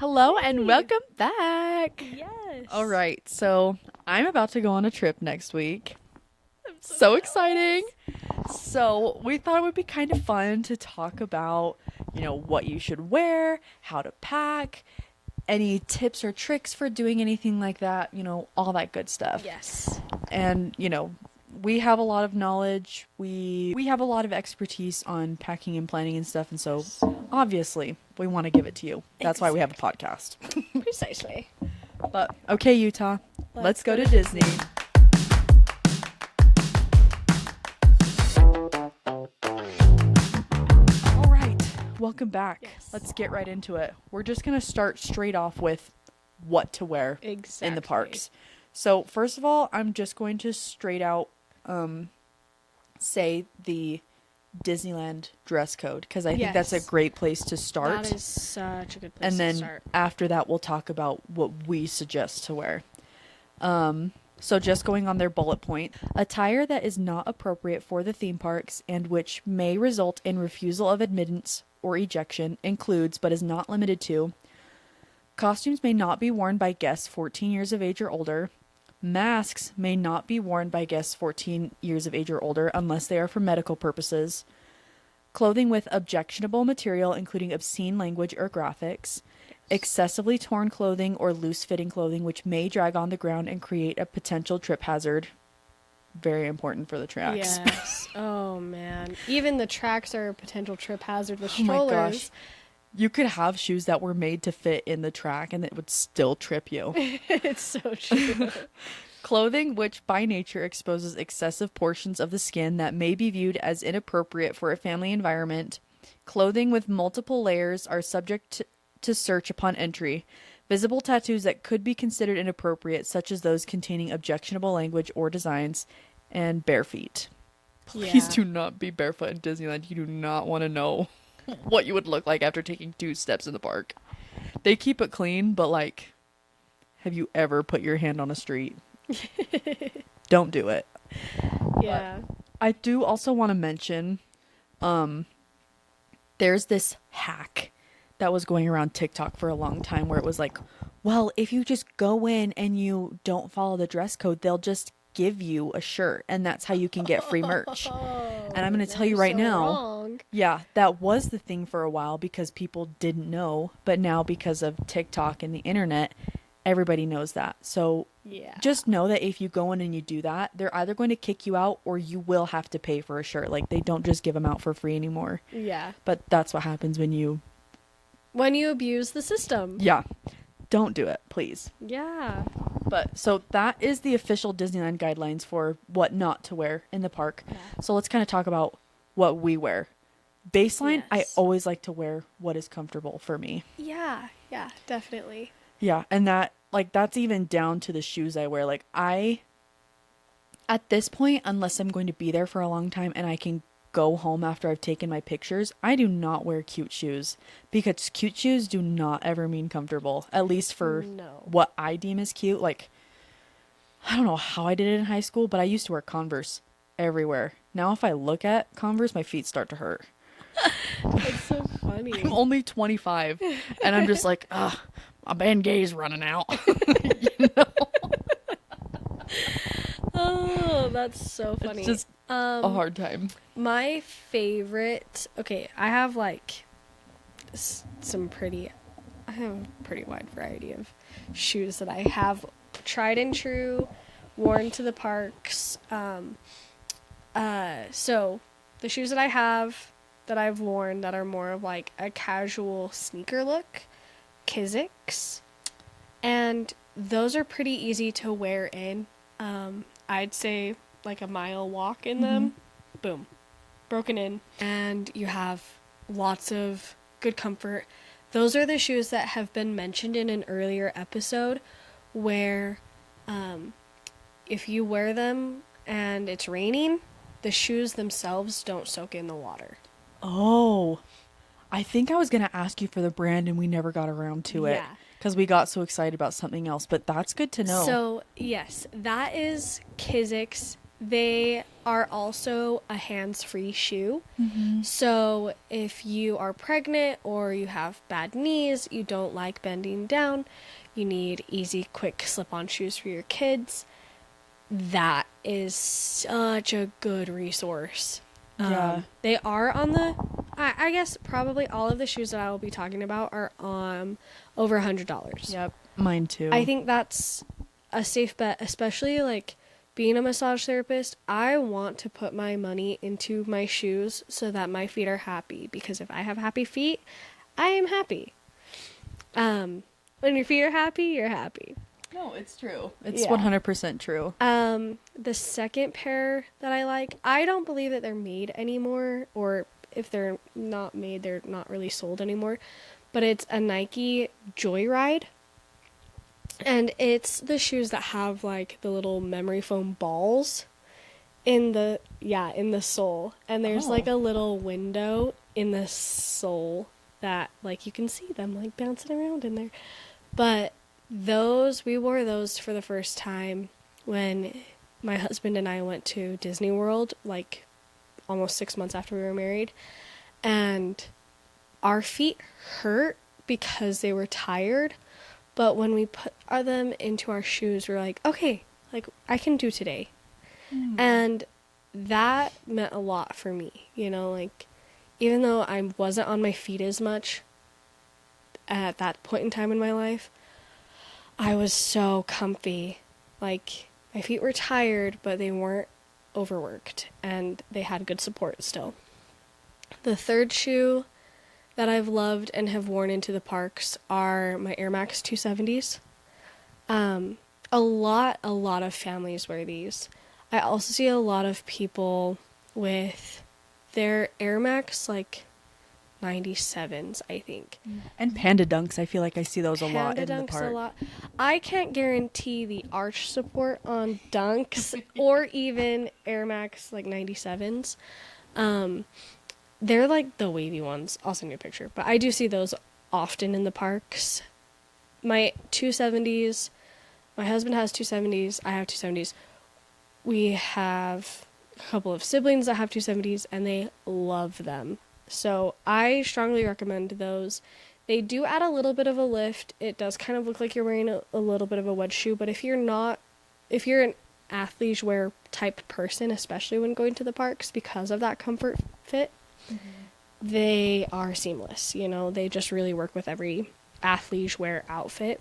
Hello and Hey. welcome back. Yes. All right, so I'm about to go on a trip next week. I'm so So jealous. exciting. So, we thought it would be kind of fun to talk about, what you should wear, how to pack, any tips or tricks for doing anything like that, all that good stuff. Yes. And, we have a lot of knowledge. We have a lot of expertise on packing and planning and stuff, and so obviously we want to give it to you. That's why we have a podcast. Precisely. But okay, Utah, let's go to Disney. Disney. All right, welcome back. Yes. Let's get right into it. We're just going to start straight off with what to wear Exactly. in the parks. So, first of all, I'm just going to straight out say the Disneyland dress code because I think that's a Yes. great place to start. That is such a good place And to then start. after that, we'll talk about what we suggest to wear. So just going on their bullet point, attire that is not appropriate for the theme parks and which may result in refusal of admittance or ejection includes, but is not limited to, costumes may not be worn by guests 14 years of age or older. Masks may not be worn by guests 14 years of age or older unless they are for medical purposes. Clothing with objectionable material, including obscene language or graphics. Excessively torn clothing or loose-fitting clothing which may drag on the ground and create a potential trip hazard. Very important for the tracks. Yes. Oh man. Even the tracks are a potential trip hazard with Oh my strollers. gosh. You could have shoes that were made to fit in the track and it would still trip you. It's so true. Clothing which by nature exposes excessive portions of the skin that may be viewed as inappropriate for a family environment. Clothing with multiple layers are subject to search upon entry. Visible tattoos that could be considered inappropriate, such as those containing objectionable language or designs, and bare feet. Please Yeah. do not be barefoot in Disneyland. You do not want to know what you would look like after taking 2 steps in the park. They keep it clean, but like, have you ever put your hand on a street? Don't do it. Yeah. I do also want to mention, there's this hack that was going around TikTok for a long time where it was like, well, if you just go in and you don't follow the dress code, they'll just give you a shirt and that's how you can get free merch. And I'm going to tell you right now, Wrong. yeah, that was the thing for a while because people didn't know, but now because of TikTok and the internet, everybody knows that. So Yeah. just know that if you go in and you do that, they're either going to kick you out or you will have to pay for a shirt. Like they don't just give them out for free anymore. Yeah. But that's what happens when you, When you abuse the system. yeah, don't do it, please. Yeah. But so that is the official Disneyland guidelines for what not to wear in the park. Yeah. So let's kind of talk about what we wear. Baseline, I Yes. always like to wear what is comfortable for me. Yeah. Yeah. Definitely. Yeah, and that's even down to the shoes I wear. Like at this point, unless I'm going to be there for a long time and I can go home after I've taken my pictures, I do not wear cute shoes because cute shoes do not ever mean comfortable, at least for No. what I deem as cute. Like, I don't know how I did it in high school, but I used to wear Converse everywhere. Now, if I look at Converse, my feet start to hurt. It's so funny. I'm only 25 and I'm just like, ugh, my Bengay's running out. Oh, that's so funny. It's just a hard time. My favorite. Okay, I have like I have a pretty wide variety of shoes that I have tried and true, worn to the parks. So the shoes that I have that I've worn that are more of like a casual sneaker look, Kizik's, and those are pretty easy to wear in. I'd say like a mile walk in them, boom, broken in, and you have lots of good comfort. Those are the shoes that have been mentioned in an earlier episode where if you wear them and it's raining, the shoes themselves don't soak in the water. Oh, I think I was going to ask you for the brand and we never got around to it Yeah. because we got so excited about something else, but that's good to know. So, yes, that is Kizik's They are also a hands-free shoe. Mm-hmm. So if you are pregnant or you have bad knees, you don't like bending down, you need easy, quick slip-on shoes for your kids, that is such a good resource. Yeah. They are on the, I guess probably all of the shoes that I will be talking about are over $100. Yep. Mine too. I think that's a safe bet, especially like being a massage therapist. I want to put my money into my shoes so that my feet are happy, because if I have happy feet, I am happy. When your feet are happy, you're happy. No, it's true. It's Yeah. 100% true. The second pair that I like, I don't believe that they're made anymore, or if they're not made, they're not really sold anymore. But it's a Nike Joyride. And it's the shoes that have like the little memory foam balls in the sole. And there's Oh. like a little window in the sole that like you can see them like bouncing around in there. But we wore those for the first time when my husband and I went to Disney World, like almost 6 months after we were married. And our feet hurt because they were tired. But when we put them into our shoes, we're like, okay, like I can do today. And that meant a lot for me, like even though I wasn't on my feet as much at that point in time in my life, I was so comfy. Like my feet were tired, but they weren't overworked and they had good support still. The third shoe that I've loved and have worn into the parks are my Air Max 270s. A lot of families wear these. I also see a lot of people with their Air Max like 97s, I think. And Panda Dunks, I feel like I see those a lot in the Dunks park. a lot. I can't guarantee the arch support on Dunks or even Air Max like 97s. They're like the wavy ones. I'll send you a picture. But I do see those often in the parks. My 270s, my husband has 270s, I have 270s. We have a couple of siblings that have 270s, and they love them. So I strongly recommend those. They do add a little bit of a lift. It does kind of look like you're wearing a little bit of a wedge shoe, but if you're an athleisure type person, especially when going to the parks because of that comfort fit, they are seamless. They just really work with every athleisure outfit.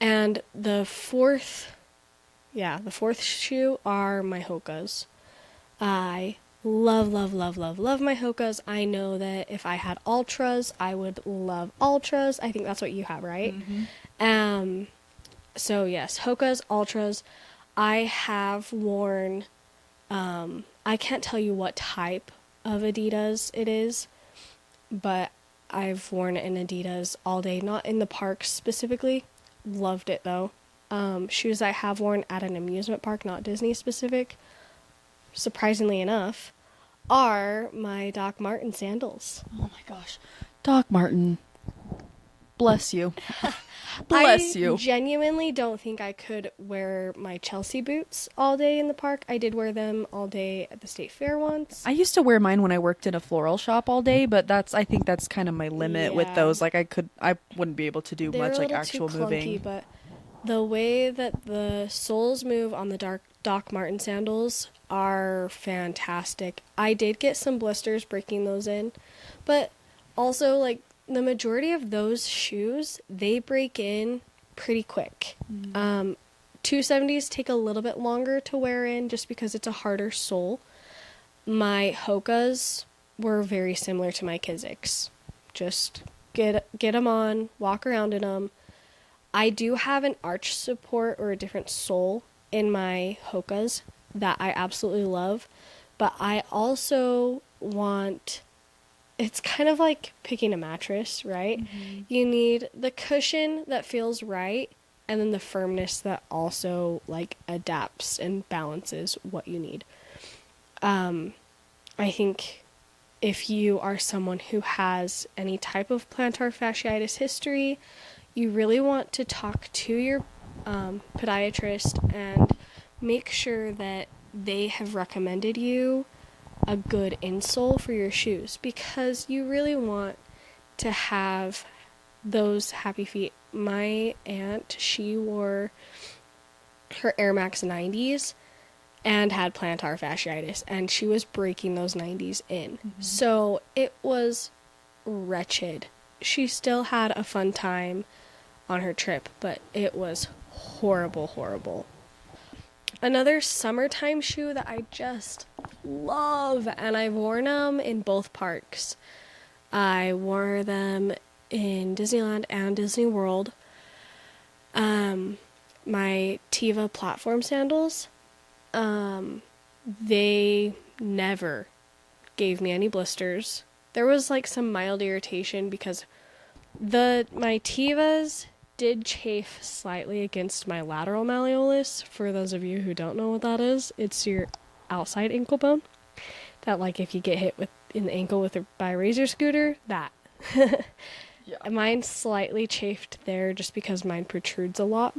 And the fourth shoe are my Hokas. I love my Hokas. I know that if I had Ultras, I would love Ultras. I think that's what you have, right? Mm-hmm. So yes, Hokas, Ultras. I have worn, I can't tell you what type of Adidas it is, but I've worn an Adidas all day, not in the park specifically. Loved it though. Shoes I have worn at an amusement park, not Disney specific, surprisingly enough, are my Doc Marten sandals. Oh my gosh. Doc Marten. Bless you. Bless you. I genuinely don't think I could wear my Chelsea boots all day in the park. I did wear them all day at the state fair once. I used to wear mine when I worked in a floral shop all day, but I think that's kind of my limit with Yeah. those. Like I wouldn't be able to do They're much a like little actual too clunky, moving. but the way that the soles move on the Doc Marten sandals are fantastic. I did get some blisters breaking those in, but also like the majority of those shoes, they break in pretty quick. 270s take a little bit longer to wear in just because it's a harder sole. My Hokas were very similar to my Kizik's. Just get them on, walk around in them. I do have an arch support or a different sole in my Hokas that I absolutely love, but I also want, it's kind of like picking a mattress, right? You need the cushion that feels right, and then the firmness that also like adapts and balances what you need. I think if you are someone who has any type of plantar fasciitis history, you really want to talk to your podiatrist and make sure that they have recommended you a good insole for your shoes, because you really want to have those happy feet. My aunt, she wore her Air Max 90s and had plantar fasciitis, and she was breaking those 90s in. So it was wretched. She still had a fun time on her trip, but it was horrible, horrible. Another summertime shoe that I just love, and I've worn them in both parks. I wore them in Disneyland and Disney World. My Tiva platform sandals, they never gave me any blisters. There was like some mild irritation because my Tivas did chafe slightly against my lateral malleolus. For those of you who don't know what that is, it's your outside ankle bone. That, like, if you get hit in the ankle by a razor scooter, that. Yeah. Mine slightly chafed there just because mine protrudes a lot.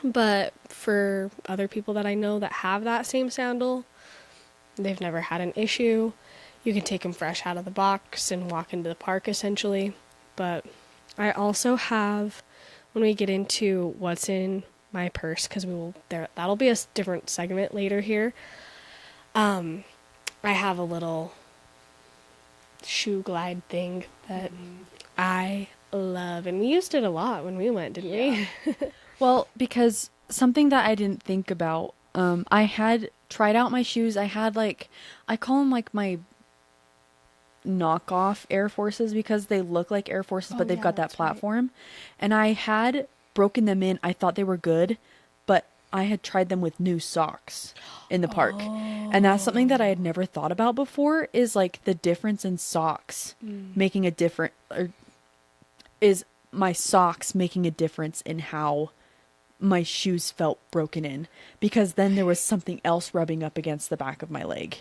But for other people that I know that have that same sandal, they've never had an issue. You can take them fresh out of the box and walk into the park, essentially. But I also have, when we get into what's in my purse, because that'll be a different segment later here. I have a little shoe glide thing that I love, and we used it a lot when we went, didn't we? Well, because something that I didn't think about, I had tried out my shoes. I had I call them like my knockoff Air Forces because they look like Air Forces, but they've got that that's right. platform. And I had broken them in. I thought they were good, but I had tried them with new socks in the park. And that's something that I had never thought about before, is like the difference in socks making a different, or is my socks making a difference in how my shoes felt broken in, because then there was something else rubbing up against the back of my leg.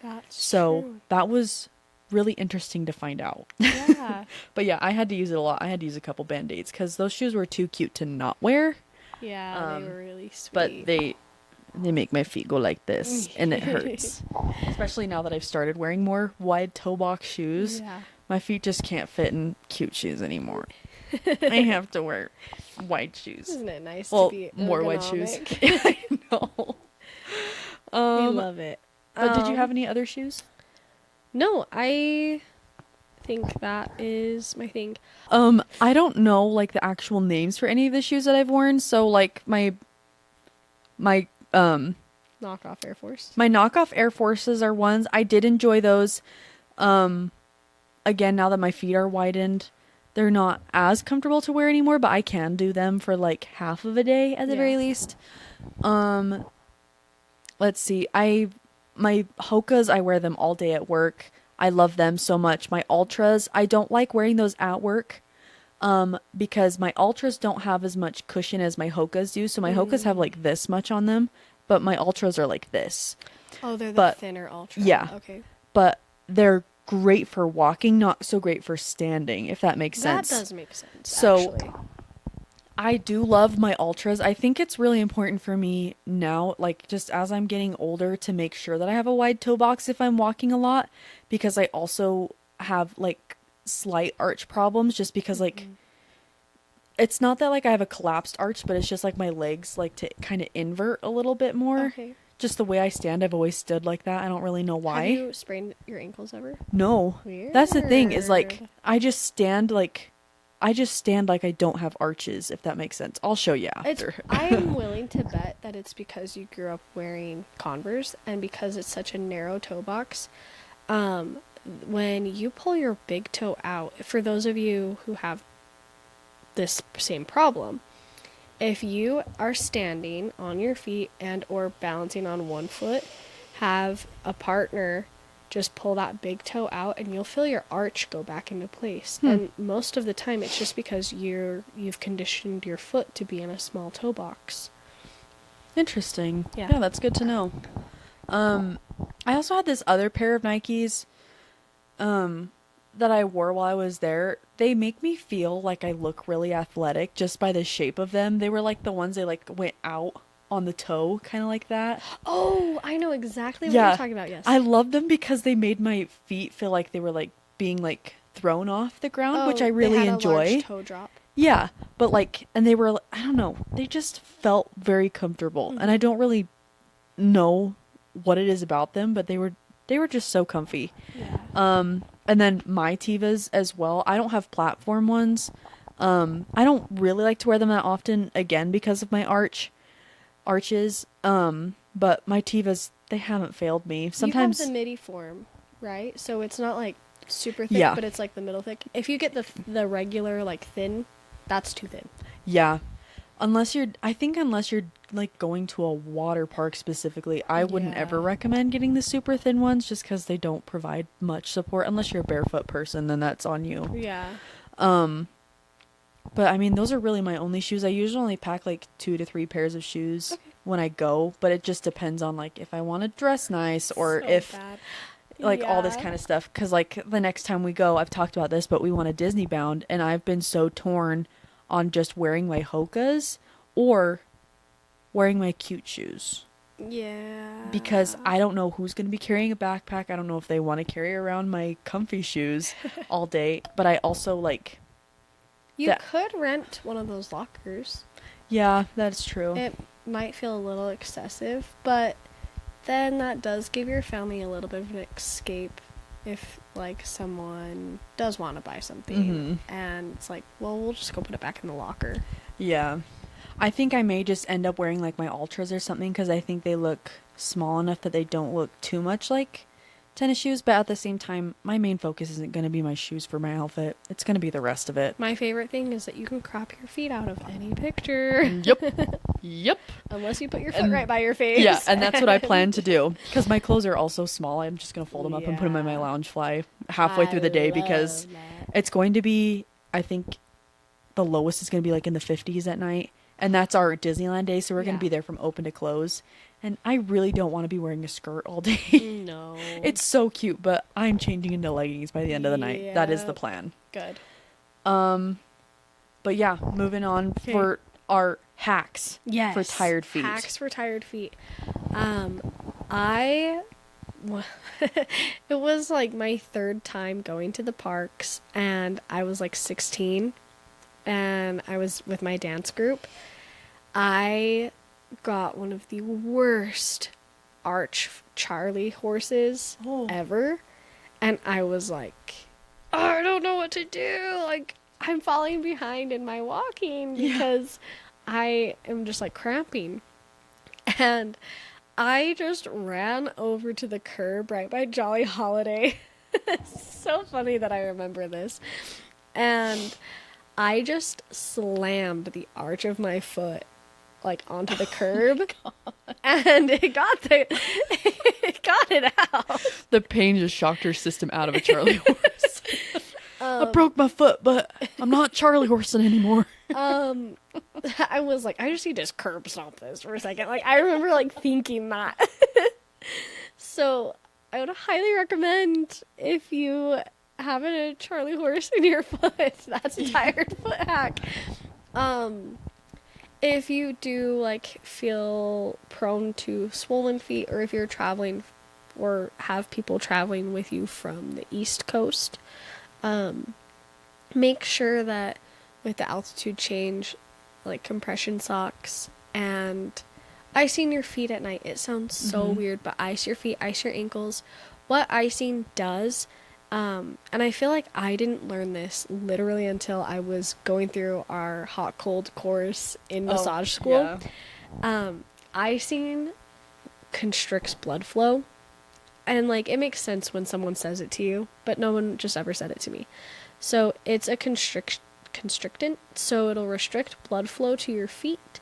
That's So true. that was really interesting to find out. Yeah. But yeah, I had to use it a lot. I had to use a couple band-aids because those shoes were too cute to not wear. Yeah, they were really sweet. But they make my feet go like this, and it hurts. Especially now that I've started wearing more wide toe box shoes. Yeah. My feet just can't fit in cute shoes anymore. I have to wear wide shoes. Isn't it nice Well, to be more wide shoes. ergonomic? I know. We love it. But did you have any other shoes? No, I think that is my thing. I don't know like the actual names for any of the shoes that I've worn. So like my Knockoff Air Force. my knockoff Air Forces are ones I did enjoy those. Again, now that my feet are widened, they're not as comfortable to wear anymore, but I can do them for like half of a day at the very least. Let's see. My Hokas, I wear them all day at work. I love them so much. My Ultras, I don't like wearing those at work. Because my Ultras don't have as much cushion as my Hokas do. So my Hokas have like this much on them, but my Ultras are like this. Oh, they're the But- thinner Ultra. yeah. Okay. But they're great for walking, not so great for standing, if that makes sense. That does make sense. So- actually. I do love my Ultras. I think it's really important for me now, like just as I'm getting older, to make sure that I have a wide toe box if I'm walking a lot, because I also have like slight arch problems just because like it's not that like I have a collapsed arch, but it's just like my legs like to kind of invert a little bit more. Okay. Just the way I stand, I've always stood like that. I don't really know why. Have you sprained your ankles ever? No. That's the thing, is like Weird. I just stand like I don't have arches, if that makes sense. I'll show you after. I'm willing to bet that it's because you grew up wearing Converse, and because it's such a narrow toe box. When you pull your big toe out, for those of you who have this same problem, if you are standing on your feet and or balancing on one foot, have a partner just pull that big toe out and you'll feel your arch go back into place. And most of the time it's just because you've conditioned your foot to be in a small toe box. Interesting. Yeah. Yeah, that's good to know. I also had this other pair of Nikes that I wore while I was there. They make me feel like I look really athletic just by the shape of them. They were like the ones they like went out on the toe, kind of like that. Oh, I know exactly what you're Yeah. talking about. Yes. I love them because they made my feet feel like they were like being like thrown off the ground, which I Oh, they really had a large enjoy. toe drop. Yeah, but like, and they were, I don't know, they just felt very comfortable. And I Mm-hmm. don't really know what it is about them, but they were just so comfy. Yeah. And then my Tivas as well. I don't have platform ones. I don't really like to wear them that often again because of my arches. But my Tivas, they haven't failed me. You have the Sometimes, midi form, right? So it's not like super thick, yeah, but it's like the middle thick. If you get the regular like thin, that's too thin. yeah. Unless you're like going to a water park specifically, I wouldn't Yeah. ever recommend getting the super thin ones just because they don't provide much support. Unless you're a barefoot person, then that's on you. Yeah. But I mean, those are really my only shoes. I usually only pack like 2 to 3 pairs of shoes Okay. when I go, but it just depends on like if I want to dress nice or So if bad. like all this Yeah. kind of stuff. Because like the next time we go, I've talked about this, but we want to Disneybound, and I've been so torn on just wearing my Hokas or wearing my cute shoes Yeah. because I don't know who's going to be carrying a backpack. I don't know if they want to carry around my comfy shoes all day, but I also like You that. could rent one of those lockers. Yeah, that's true. It might feel a little excessive, but then that does give your family a little bit of an escape if like someone does want to buy something and it's like, well, we'll just go put it back in the locker. Yeah. I think I may just end up wearing like my Ultras or something because I think they look small enough that they don't look too much like tennis shoes, but at the same time, my main focus isn't going to be my shoes for my outfit. It's going to be the rest of it. My favorite thing is that you can crop your feet out of any picture. Yep. Yep. Unless you put your foot And- right by your face. Yeah, and that's what I plan to do because my clothes are also small. I'm just going to fold them up and put them in my Yeah. Loungefly halfway through the day because it's going to be, I think, the lowest is going to be like in the 50s at night. And that's our Disneyland day, so we're going Yeah. to be there from open to close. And I really don't want to be wearing a skirt all day. No. It's so cute, but I'm changing into leggings by the end of the night. That is the Yep. plan. Good. But yeah, moving on Okay. for our hacks Yes. for tired feet. Hacks for tired feet. I it was like my third time going to the parks, and I was like 16 and I was with my dance group. I got one of the worst arch Charlie horses Oh. ever, and I was like, oh, I don't know what to do. Like, I'm falling behind in my walking Yeah. because I am just like cramping. And I just ran over to the curb right by Jolly Holiday. It's so funny that I remember this. And I just slammed the arch of my foot like onto the curb, and it got it out. The pain just shocked her system out of a Charlie horse. I broke my foot, but I'm not Charlie horsing anymore. I was like, I just need to curb stomp this for a second. Like, I remember like thinking that. So I would highly recommend, if you have a Charlie horse in your foot, that's a tired foot hack. If you do like feel prone to swollen feet, or if you're traveling or have people traveling with you from the East Coast, make sure that with the altitude change, like compression socks and icing your feet at night. It sounds so weird, but ice your feet, ice your ankles. What icing does, and I feel like I didn't learn this literally until I was going through our hot cold course in massage school. Yeah. Icing constricts blood flow. And like, it makes sense when someone says it to you, but no one just ever said it to me. So it's a constrictant, so it'll restrict blood flow to your feet.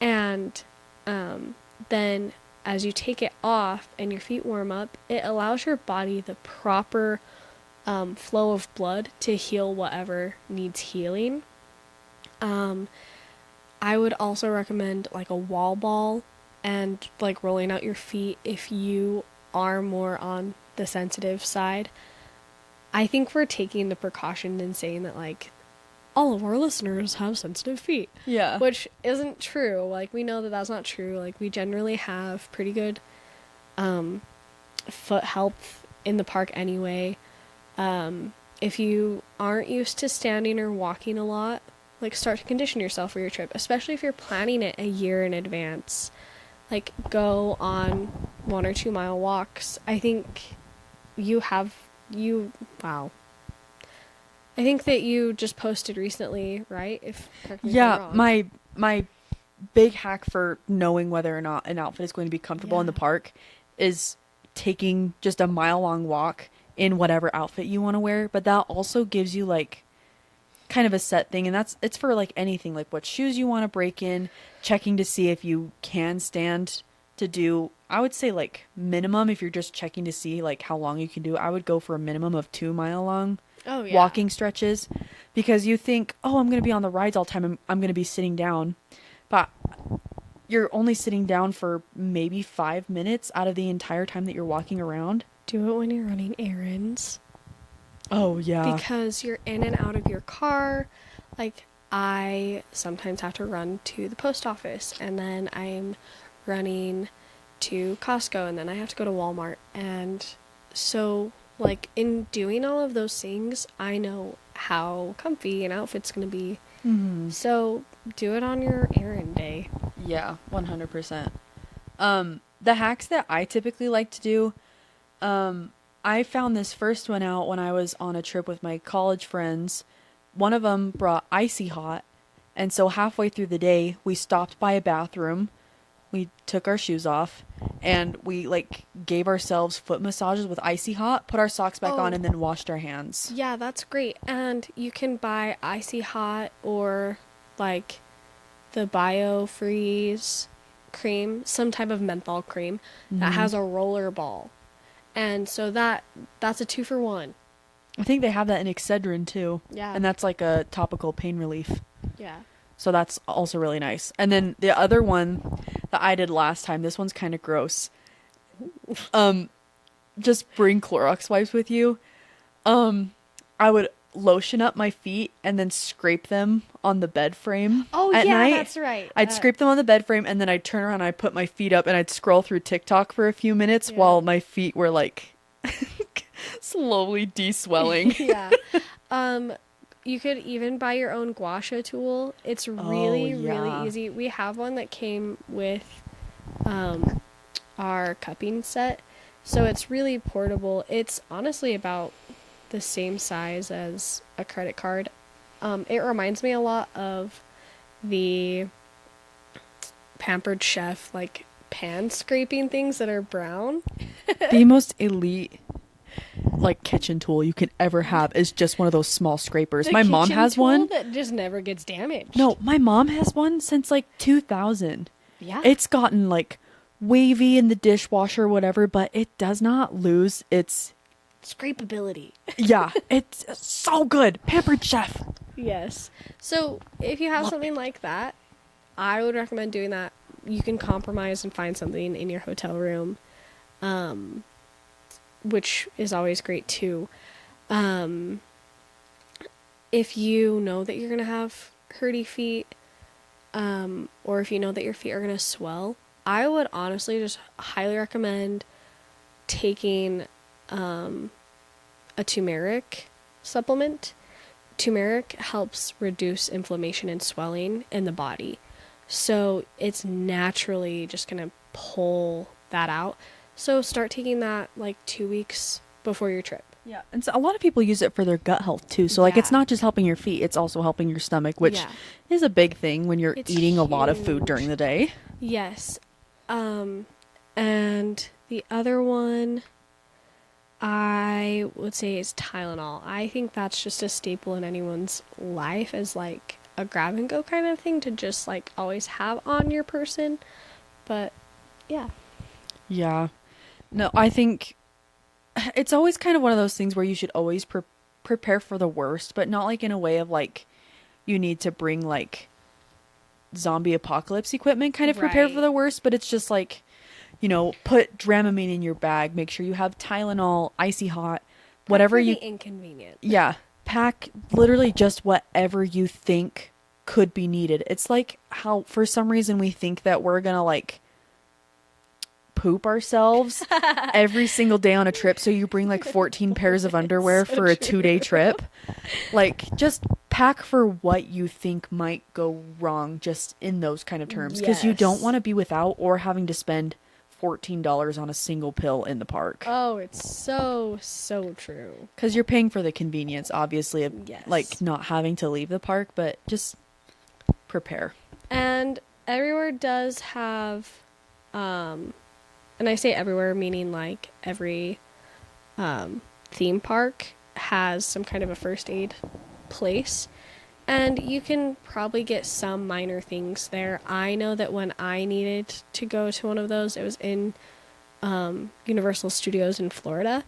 And then as you take it off and your feet warm up, it allows your body the proper flow of blood to heal whatever needs healing. I would also recommend like a wall ball and like rolling out your feet if you are more on the sensitive side. I think we're taking the precaution and saying that like all of our listeners have sensitive feet. Yeah. Which isn't true. Like, we know that that's not true. Like, we generally have pretty good foot health in the park anyway. If you aren't used to standing or walking a lot, like, start to condition yourself for your trip, especially if you're planning it a year in advance. Like, go on 1 or 2 mile walks. I think wow. I think that you just posted recently, right? Correct me if I'm Yeah, wrong. my big hack for knowing whether or not an outfit is going to be comfortable in the Yeah. park is taking just a mile long walk in whatever outfit you want to wear, but that also gives you like kind of a set thing, and it's for like anything, like what shoes you want to break in, checking to see if you can stand to do, I would say like minimum, if you're just checking to see like how long you can do, I would go for a minimum of 2 mile long Oh, yeah. walking stretches, because you think, oh, I'm going to be on the rides all the time, I'm going to be sitting down, but you're only sitting down for maybe 5 minutes out of the entire time that you're walking around. Do it when you're running errands. Oh yeah. Because you're in and out of your car. Like, I sometimes have to run to the post office, and then I'm running to Costco, and then I have to go to Walmart. And so, like, in doing all of those things, I know how comfy an outfit's going to be. Mm-hmm. So, do it on your errand day. Yeah, 100%. The hacks that I typically like to do, I found this first one out when I was on a trip with my college friends. One of them brought icy hot, and so halfway through the day, we stopped by a bathroom. We took our shoes off, and we like gave ourselves foot massages with icy hot, put our socks back on, Oh. and then washed our hands. Yeah, that's great. And you can buy icy hot or like the BioFreeze cream, some type of menthol cream that has a roller ball. And so that's a 2-for-1. I think they have that in Excedrin too. Yeah. And that's like a topical pain relief. Yeah. So that's also really nice. And then the other one that I did last time, this one's kind of gross. Just bring Clorox wipes with you. I would lotion up my feet and then scrape them on the bed frame. Oh, at yeah, night. that's right. I'd scrape them on the bed frame, and then I'd turn around and I'd put my feet up and I'd scroll through TikTok for a few minutes Yeah. while my feet were like slowly de-swelling. Yeah. You could even buy your own gua sha tool. It's really, yeah. really easy. We have one that came with our cupping set. So it's really portable. It's honestly about the same size as a credit card. It reminds me a lot of the Pampered Chef, like, pan scraping things that are brown. The most elite like kitchen tool you can ever have is just one of those small scrapers. The My mom kitchen has tool one. that just never gets damaged. No, my mom has one since like 2000. Yeah. It's gotten like wavy in the dishwasher or whatever, but it does not lose its Scrapeability. yeah, it's so good. Pampered Chef. Yes. So if you have Love something like that, I would recommend doing that. You can compromise and find something in your hotel room, which is always great too. If you know that you're going to have hurty feet, or if you know that your feet are going to swell, I would honestly just highly recommend taking a turmeric supplement. Turmeric helps reduce inflammation and swelling in the body. So it's naturally just going to pull that out. So start taking that like 2 weeks before your trip. Yeah, and so a lot of people use it for their gut health too. So like it's Yeah. not just helping your feet, it's also helping your stomach, which Yeah. is a big thing when you're It's eating a lot of food huge. during the day. Yes. And the other one I would say is Tylenol. I think that's just a staple in anyone's life as like a grab and go kind of thing to just like always have on your person. But yeah. Yeah. No, I think it's always kind of one of those things where you should always prepare for the worst, but not like in a way of like you need to bring like zombie apocalypse equipment kind of prepare for Right. the worst, but it's just like, you know, put Dramamine in your bag, make sure you have Tylenol, icy hot, whatever For you the inconvenient. yeah, pack literally just whatever you think could be needed. It's like how for some reason we think that we're gonna like poop ourselves every single day on a trip, so you bring like 14 pairs of underwear So for a true. 2-day trip. Like, just pack for what you think might go wrong, just in those kind of terms, because you don't Yes. want to be without or having to spend $14 on a single pill in the park. Oh, it's so, so true. Because you're paying for the convenience, obviously, of like Yes. not having to leave the park, but just prepare. And everywhere does have, and I say everywhere meaning like every theme park has some kind of a first aid place. And you can probably get some minor things there. I know that when I needed to go to one of those, it was in Universal Studios in Florida.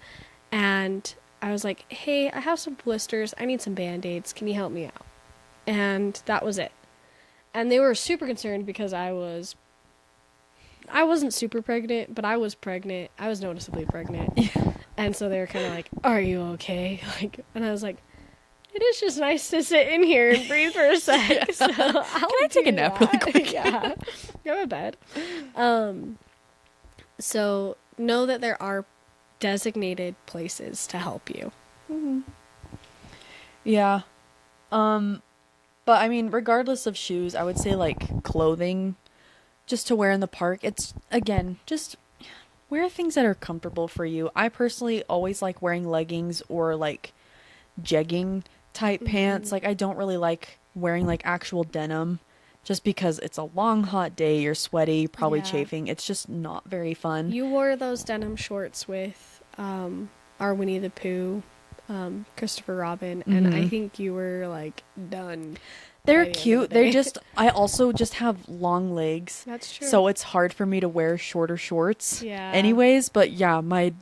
And I was like, hey, I have some blisters. I need some band-aids. Can you help me out? And that was it. And they were super concerned because I wasn't super pregnant, but I was pregnant. I was noticeably pregnant. Yeah. And so they were kind of like, "Are you okay?" Like, and I was like, "It is just nice to sit in here and breathe for a sec." Yeah. So Can I take a nap really quick? Yeah, go to bed. So know that there are designated places to help you. Yeah. But I mean, regardless of shoes, I would say like clothing just to wear in the park. It's again, just wear things that are comfortable for you. I personally always like wearing leggings or like jegging type pants. Like I don't really like wearing like actual denim just because it's a long hot day, you're sweaty, probably Yeah. chafing. It's just not very fun. You wore those denim shorts with our Winnie the Pooh, Christopher Robin, and I think you were like done. They're by the end of cute. the They're day. just I also just have long legs. That's true. So it's hard for me to wear shorter shorts. Yeah. Anyways, but yeah, my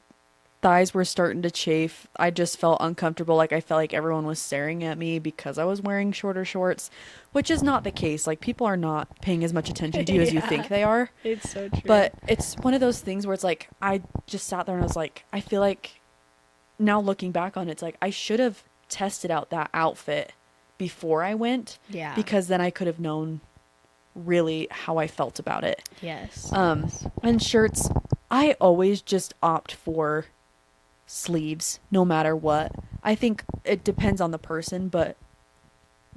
thighs were starting to chafe. I just felt uncomfortable. Like I felt like everyone was staring at me because I was wearing shorter shorts, which is not the case. Like people are not paying as much attention to you as you Yeah. think they are. It's so true. But it's one of those things where it's like I just sat there and I was like, I feel like now looking back on it, it's like I should have tested out that outfit before I went yeah. because then I could have known really how I felt about it. yes. And shirts, I always just opt for sleeves no matter what. I think it depends on the person, but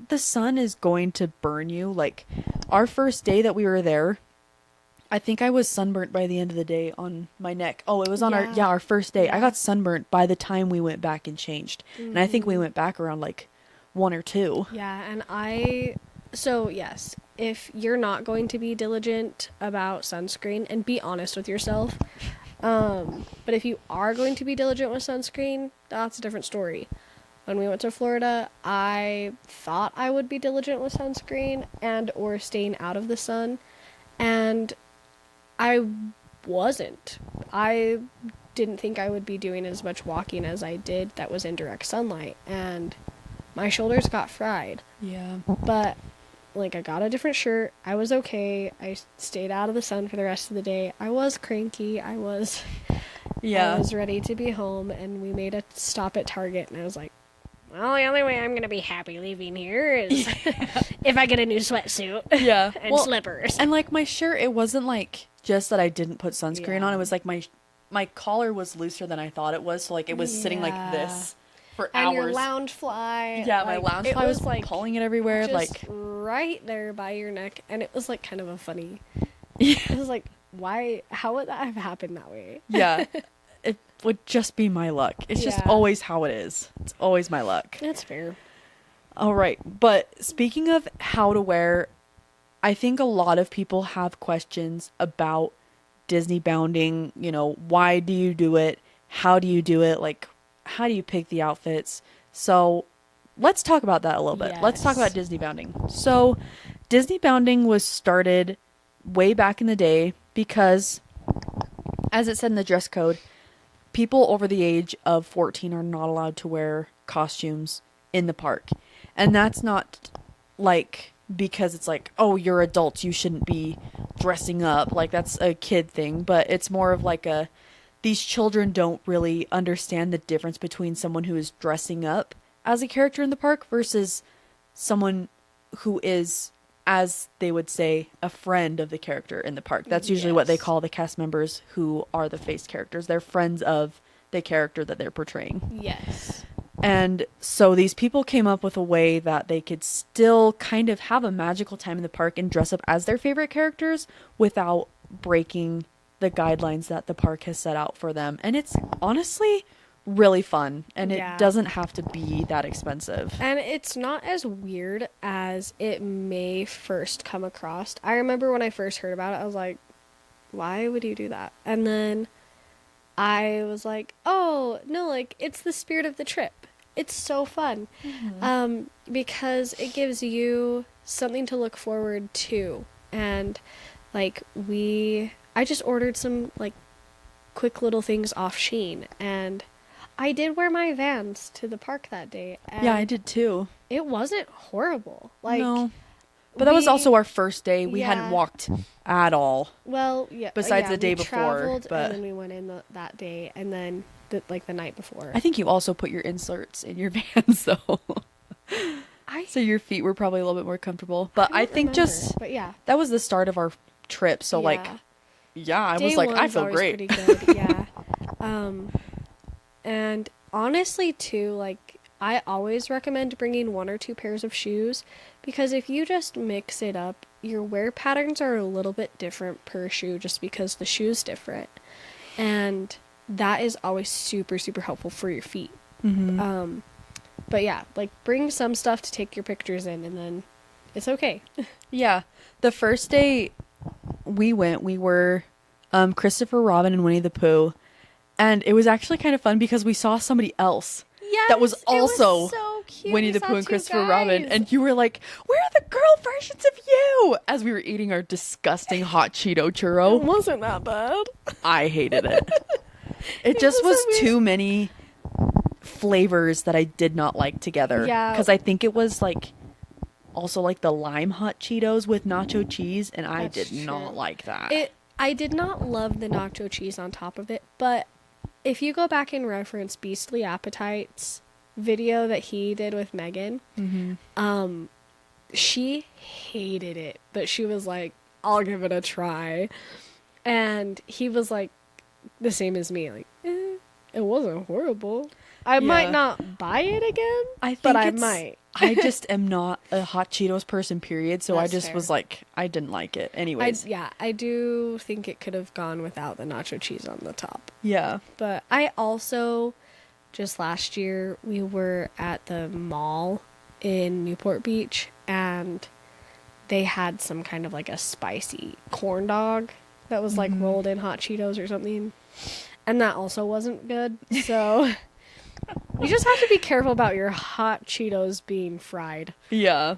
the sun is going to burn you. Like our first day that we were there, I think I was sunburnt by the end of the day on my neck. Oh, it was on Yeah. our first day. I Yeah. got sunburnt by the time we went back and changed. And I think we went back around like 1 or 2. Yeah, so yes, if you're not going to be diligent about sunscreen and be honest with yourself, but if you are going to be diligent with sunscreen, that's a different story. When we went to Florida, I thought I would be diligent with sunscreen and or staying out of the sun, and I wasn't. I didn't think I would be doing as much walking as I did that was in direct sunlight, and my shoulders got fried. Yeah. But like I got a different shirt. I was okay. I stayed out of the sun for the rest of the day. I was cranky. I was ready to be home, and we made a stop at Target, and I was like, well, the only way I'm going to be happy leaving here is if I get a new sweatsuit Yeah. and Well, slippers. and like my shirt, it wasn't like just that I didn't put sunscreen on. Yeah. It was like my collar was looser than I thought it was, so like it was sitting like Yeah. this for And hours. your Loungefly. Yeah, my like, Loungefly it was like pulling it everywhere. just Like, right there by your neck, and it was like kind of a funny. yeah, I was like, why? How would that have happened that way? yeah, it would just be my luck. It's just Yeah. always how it is. It's always my luck. That's fair. All right, but speaking of how to wear, I think a lot of people have questions about Disney bounding. You know, why do you do it? How do you do it? Like, how do you pick the outfits? So let's talk about that a little bit. Let's talk Yes. about Disney bounding. So Disney bounding was started way back in the day because, as it said in the dress code, people over the age of 14 are not allowed to wear costumes in the park. And that's not like because it's like, oh, you're adults, you shouldn't be dressing up. Like that's a kid thing, but it's more of like these children don't really understand the difference between someone who is dressing up as a character in the park versus someone who is, as they would say, a friend of the character in the park. That's usually what they Yes. call the cast members who are the face characters. They're friends of the character that they're portraying. Yes. And so these people came up with a way that they could still kind of have a magical time in the park and dress up as their favorite characters without breaking the guidelines that the park has set out for them. And it's honestly really fun, and it Yeah. doesn't have to be that expensive. And it's not as weird as it may first come across. I remember when I first heard about it, I was like, why would you do that? And then I was like, oh, no, like, it's the spirit of the trip. It's so fun. Because it gives you something to look forward to. And, like, I just ordered some, like, quick little things off Shein. And I did wear my Vans to the park that day. And Yeah, I did too. it wasn't horrible. Like, No. But that was we- also our first day. We Yeah. hadn't walked at all. Well, yeah. Besides yeah, the day we before, traveled, but- and then we went in that day, and then the night before. I think you also put your inserts in your Vans, though. I So your feet were probably a little bit more comfortable. But I don't think remember, but yeah, that was the start of our trip. So, like, yeah. yeah, I Day was like, I one's feel always great. Pretty good, yeah. And honestly, too, like, I always recommend bringing 1 or 2 pairs of shoes, because if you just mix it up, your wear patterns are a little bit different per shoe just because the shoe's different. And that is always super, super helpful for your feet. Mm-hmm. But yeah, like, bring some stuff to take your pictures in, and then it's okay. Yeah. The first day we went, we were Christopher Robin and Winnie the Pooh. And it was actually kind of fun because we saw somebody else that was also so cute. Winnie We the saw Pooh and 2 Christopher Robin. guys. And you were like, where are the girl versions of you? As we were eating our disgusting hot Cheeto It churro. wasn't that bad. I hated it. It just was wasn't too many flavors that I did not like together. Yeah. Because I think it was like also like the lime hot Cheetos with nacho cheese, and I That's did not true. like that. I did not love the nacho cheese on top of it, but if you go back and reference Beastly Appetite's video that he did with Megan, she hated it, but she was like, I'll give it a try. And he was like, the same as me, like, it wasn't horrible. I might Yeah. not buy it again, I think but I it's- might. I just am not a hot Cheetos person, period. So That's I just fair. was like, I didn't like it. Anyways. I do think it could have gone without the nacho cheese on the top. Yeah. But I also, just last year, we were at the mall in Newport Beach, and they had some kind of like a spicy corn dog that was like rolled in hot Cheetos or something. And that also wasn't good. So you just have to be careful about your hot Cheetos being fried. Yeah.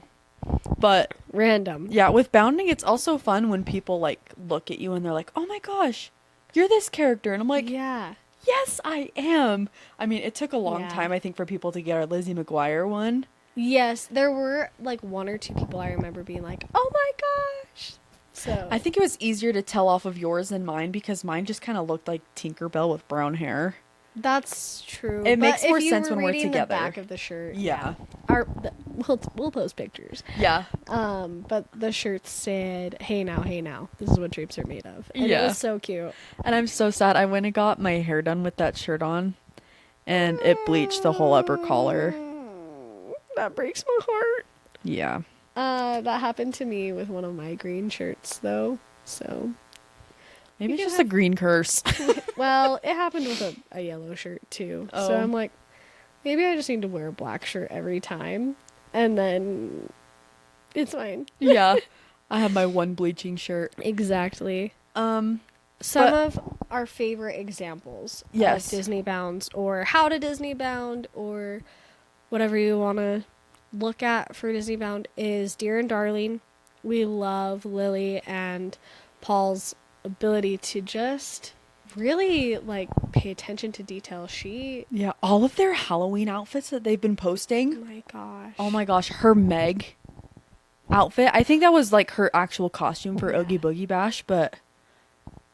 But Random. yeah, with Bounding, it's also fun when people like look at you and they're like, oh my gosh, you're this character. And I'm like, Yeah. yes, I am. I mean, it took a long Yeah. time, I think, for people to get our Lizzie McGuire one. Yes, there were like 1 or 2 people I remember being like, oh my gosh. So I think it was easier to tell off of yours than mine because mine just kind of looked like Tinkerbell with brown hair. that's true. It But makes if more you sense were when we're reading together. The back of the shirt. Yeah. We'll post pictures. Yeah. But the shirt said, "Hey now, this is what drapes are made of," and it Yeah. was so cute. And I'm so sad. I went and got my hair done with that shirt on, and it bleached the whole upper collar. That breaks my heart. Yeah. That happened to me with one of my green shirts, though. So, Maybe You it's can just a green curse. well, it happened with a yellow shirt too. So Oh. I'm like, maybe I just need to wear a black shirt every time, and then it's fine. Yeah. I have my one bleaching shirt. Exactly. But- Some of our favorite examples Yes. of Disney Bounds, or how to Disney Bound, or whatever you want to look at for Disney Bound, is Dear and Darling. We love Lily and Paul's ability to just really like pay attention to detail. Yeah, all of their Halloween outfits that they've been posting. My gosh. Oh my gosh, her Meg outfit. I think that was like her actual costume for Oogie Boogie Bash, but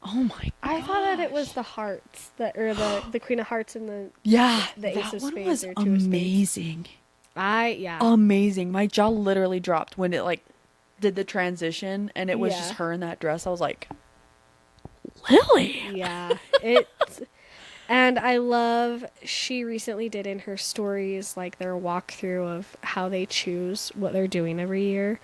oh my gosh. I thought that it was the hearts that, or the Queen of Hearts and the Yeah, the Ace that of one Spades was or Two of Spades. amazing. Yeah. Amazing. My jaw literally dropped when it like did the transition and it was just Yeah. her in that dress. I was like, Lily. Yeah. And I love, she recently did in her stories like their walkthrough of how they choose what they're doing every year.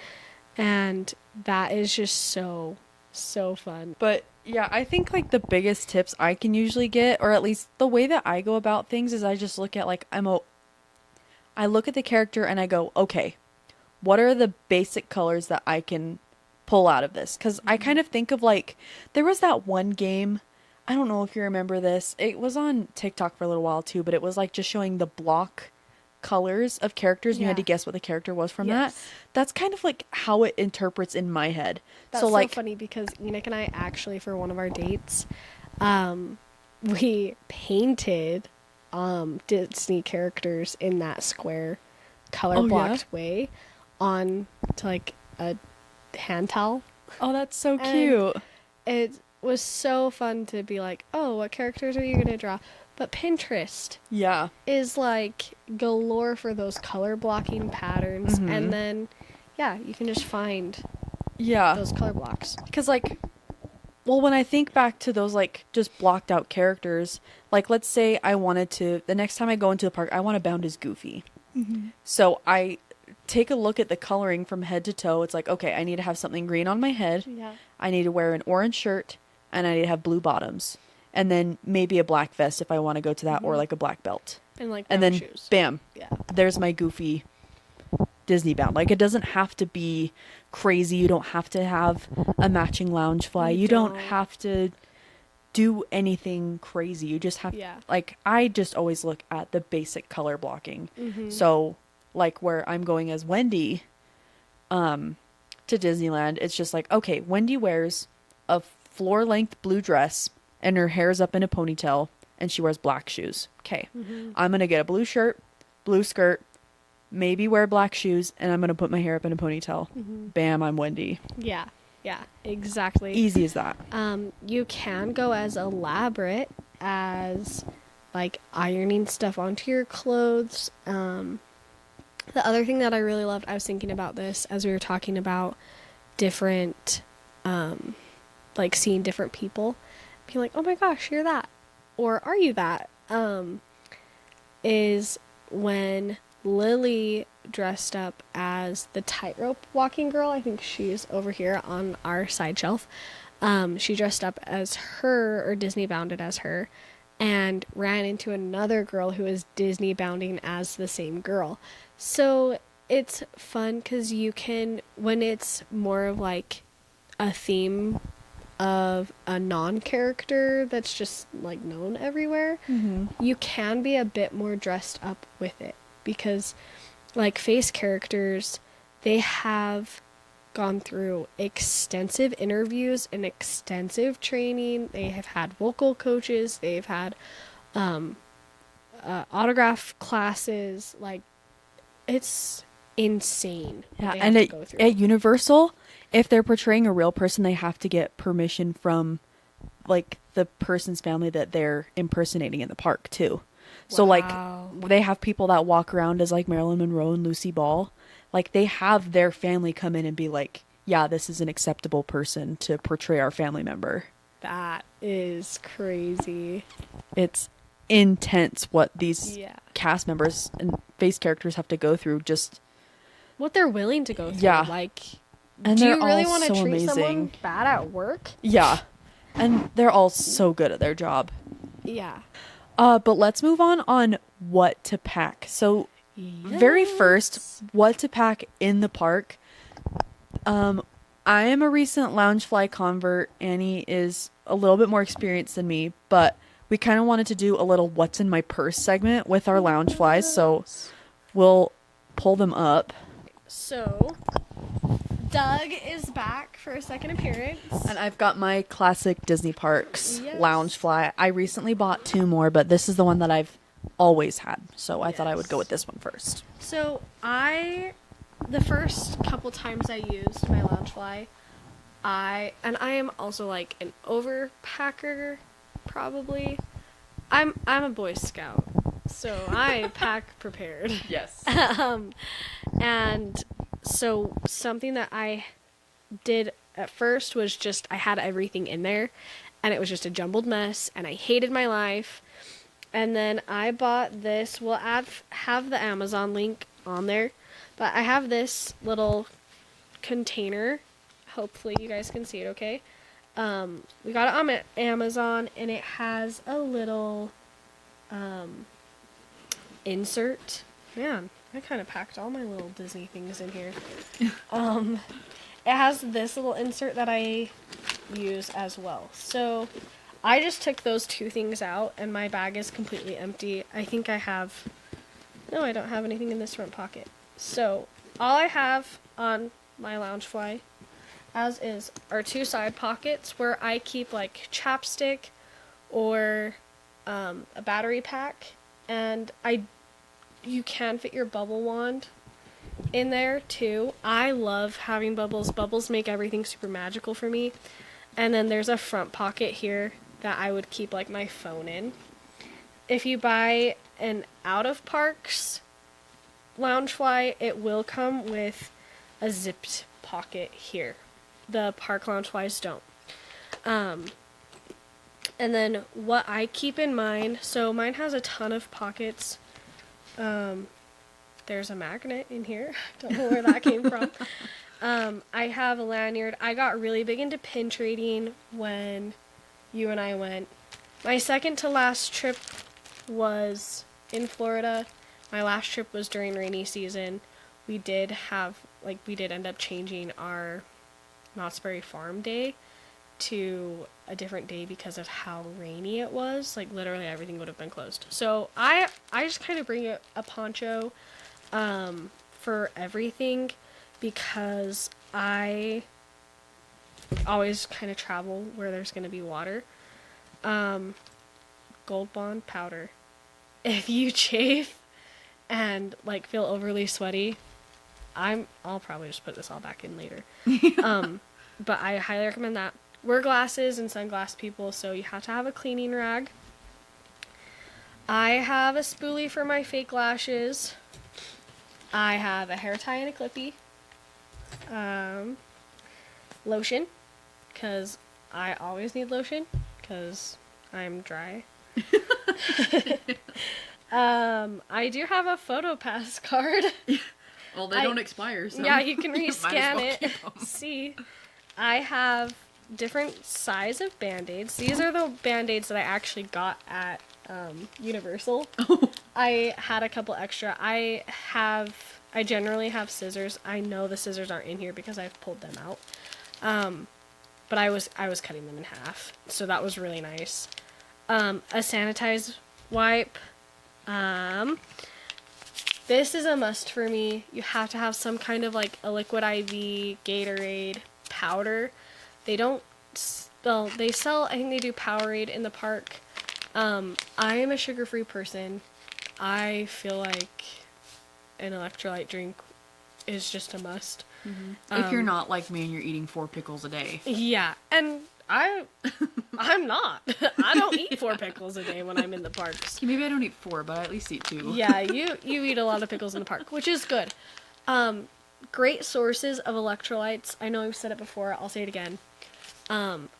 And that is just so, so fun. But yeah, I think like the biggest tips I can usually get, or at least the way that I go about things, is I just look at like I look at the character and I go, okay, what are the basic colors that I can pull out of this? Because I kind of think of like, there was that one game, I don't know if you remember this. It was on TikTok for a little while too, but it was like just showing the block colors of characters and you had Yeah. to guess what the character was from that. Yes. That's kind of like how it interprets in my head. That's So so like, funny because Enoch and I actually, for one of our dates, we painted Disney characters in that square color Oh, yeah? blocked way on to like a hand towel. oh, that's so And cute. It was so fun to be like, oh, what characters are you going to draw? But Pinterest Yeah. is like galore for those color blocking patterns. Mhm. And then, yeah, you can just find Yeah. those color blocks. Because, like, well, when I think back to those, like, just blocked out characters, like, let's say I wanted to, the next time I go into the park, I want to bound as Goofy. So I take a look at the coloring from head to toe. It's like, okay, I need to have something green on my head. Yeah. I need to wear an orange shirt, and I need to have blue bottoms. And then maybe a black vest if I want to go to that, or Mhm. like a black belt. And like And brown then, shoes. bam, Yeah. there's my Goofy Disneybound. Like, it doesn't have to be crazy. You don't have to have a matching Loungefly. You You don't don't. have to do anything crazy. You just have, Yeah. like, I just always look at the basic color blocking. Mhm. So, like, where I'm going as Wendy, to Disneyland, it's just like, okay, Wendy wears a floor length blue dress and her hair's up in a ponytail and she wears black shoes. Okay. Mhm. I'm going to get a blue shirt, blue skirt, maybe wear black shoes, and I'm going to put my hair up in a ponytail. Mhm. Bam, I'm Wendy. Yeah. Yeah. Exactly. Easy as that. You can go as elaborate as like ironing stuff onto your clothes. The other thing that I really loved, I was thinking about this as we were talking about different, like seeing different people, being like, oh my gosh, you're that, or are you that? Is when Lily dressed up as the tightrope walking girl. I think she's over here on our side shelf. She dressed up as her, or Disney bounded as her, and ran into another girl who is Disney bounding as the same girl. So it's fun because you can, when it's more of like a theme of a non-character that's just like known everywhere, you can be a bit more dressed up with it, because like face characters, they have gone through extensive interviews and extensive training. They have had vocal coaches, they've had autograph classes. Like, it's insane what Yeah, they and have to go through. at Universal, if they're portraying a real person, they have to get permission from like the person's family that they're impersonating in the park too. So like Wow. they have people that walk around as like Marilyn Monroe and Lucy Ball. Like they have their family come in and be like, yeah, this is an acceptable person to portray our family member. That is crazy. It's intense what these Yeah. cast members and face characters have to go through. Just What they're willing to go through. Yeah. Like, And do you they're really all want to so treat amazing. someone bad at work? yeah, and they're all so good at their job. Yeah. But let's move on what to pack. So very first, what to pack in the park. I am a recent Loungefly convert. Annie is a little bit more experienced than me, but we kind of wanted to do a little what's in my purse segment with our Loungeflies, so we'll pull them up. So, Doug is back for a second appearance. And I've got my classic Disney Parks Yes. Loungefly. I recently bought 2 more, but this is the one that I've always had, so I thought I would go with this one first. So, the first couple times I used my Loungefly, I am also like an overpacker, probably. I'm a Boy Scout, So I pack prepared. Yes. And so something that I did at first was just I had everything in there and it was just a jumbled mess and I hated my life. And then I bought this. We'll have the Amazon link on there, but I have this little container. Hopefully you guys can see it okay. We got it on Amazon and it has a little insert. Man, I kind of packed all my little Disney things in here. It has this little insert that I use as well. So I just took those two things out and my bag is completely empty. I think I have... No, I don't have anything in this front pocket. So all I have on my Loungefly, as is, are two side pockets where I keep like chapstick or a battery pack. And you can fit your bubble wand in there too. I love having bubbles. Bubbles make everything super magical for me. And then there's a front pocket here that I would keep like my phone in. If you buy an out of parks Loungefly, it will come with a zipped pocket here. The park Loungeflies don't. And then what I keep in mind, so mine has a ton of pockets. There's a magnet in here. Don't know where that came from. I have a lanyard. I got really big into pin trading when you and I went. My second to last trip was in Florida. My last trip was during rainy season. We did end up changing our Knott's Berry Farm day to a different day because of how rainy it was. Like literally everything would have been closed. So I just kind of bring a poncho for everything because I always kind of travel where there's going to be water. Gold Bond powder. If you chafe and like feel overly sweaty, I'll probably just put this all back in later. But I highly recommend that. Wear glasses and sunglass people, so you have to have a cleaning rag. I have a spoolie for my fake lashes. I have a hair tie and a clippy. Lotion, because I always need lotion, because I'm dry. I do have a PhotoPass card. Well, they don't expire, so... Yeah, you can Might as rescan well it. keep 'em. See, I have different size of Band-Aids. These are the Band-Aids that I actually got at Universal. I had a couple extra. I generally have scissors. I know the scissors aren't in here because I've pulled them out. But I was cutting them in half, so that was really nice. A sanitized wipe. This is a must for me. You have to have some kind of like a liquid IV, Gatorade, powder. They don't sell, I think they do Powerade in the park. I am a sugar-free person. I feel like an electrolyte drink is just a must. Mm-hmm. If you're not like me and you're eating 4 pickles a day. Yeah, and I'm not. I don't eat 4 pickles a day when I'm in the parks. Okay, maybe I don't eat 4, but I at least eat 2. Yeah, you eat a lot of pickles in the park, which is good. Great sources of electrolytes. I know I've said it before. I'll say it again.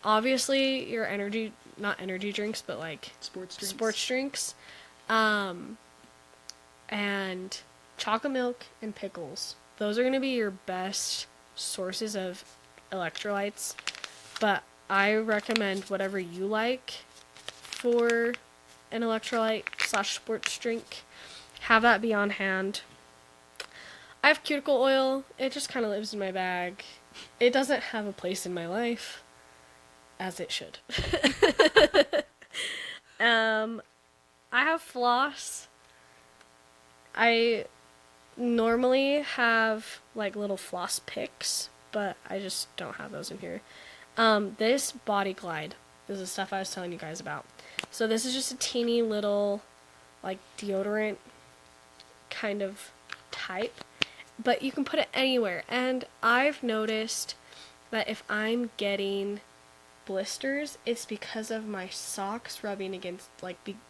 Obviously, your not energy drinks, but like sports drinks. And chocolate milk and pickles. Those are going to be your best sources of electrolytes. But I recommend whatever you like for an electrolyte / sports drink. Have that be on hand. I have cuticle oil. It just kind of lives in my bag. It doesn't have a place in my life, as it should. I have floss. I normally have like little floss picks, but I just don't have those in here. This Body Glide is the stuff I was telling you guys about. So this is just a teeny little like deodorant kind of type, but you can put it anywhere. And I've noticed that if I'm getting blisters, it's because of my socks rubbing against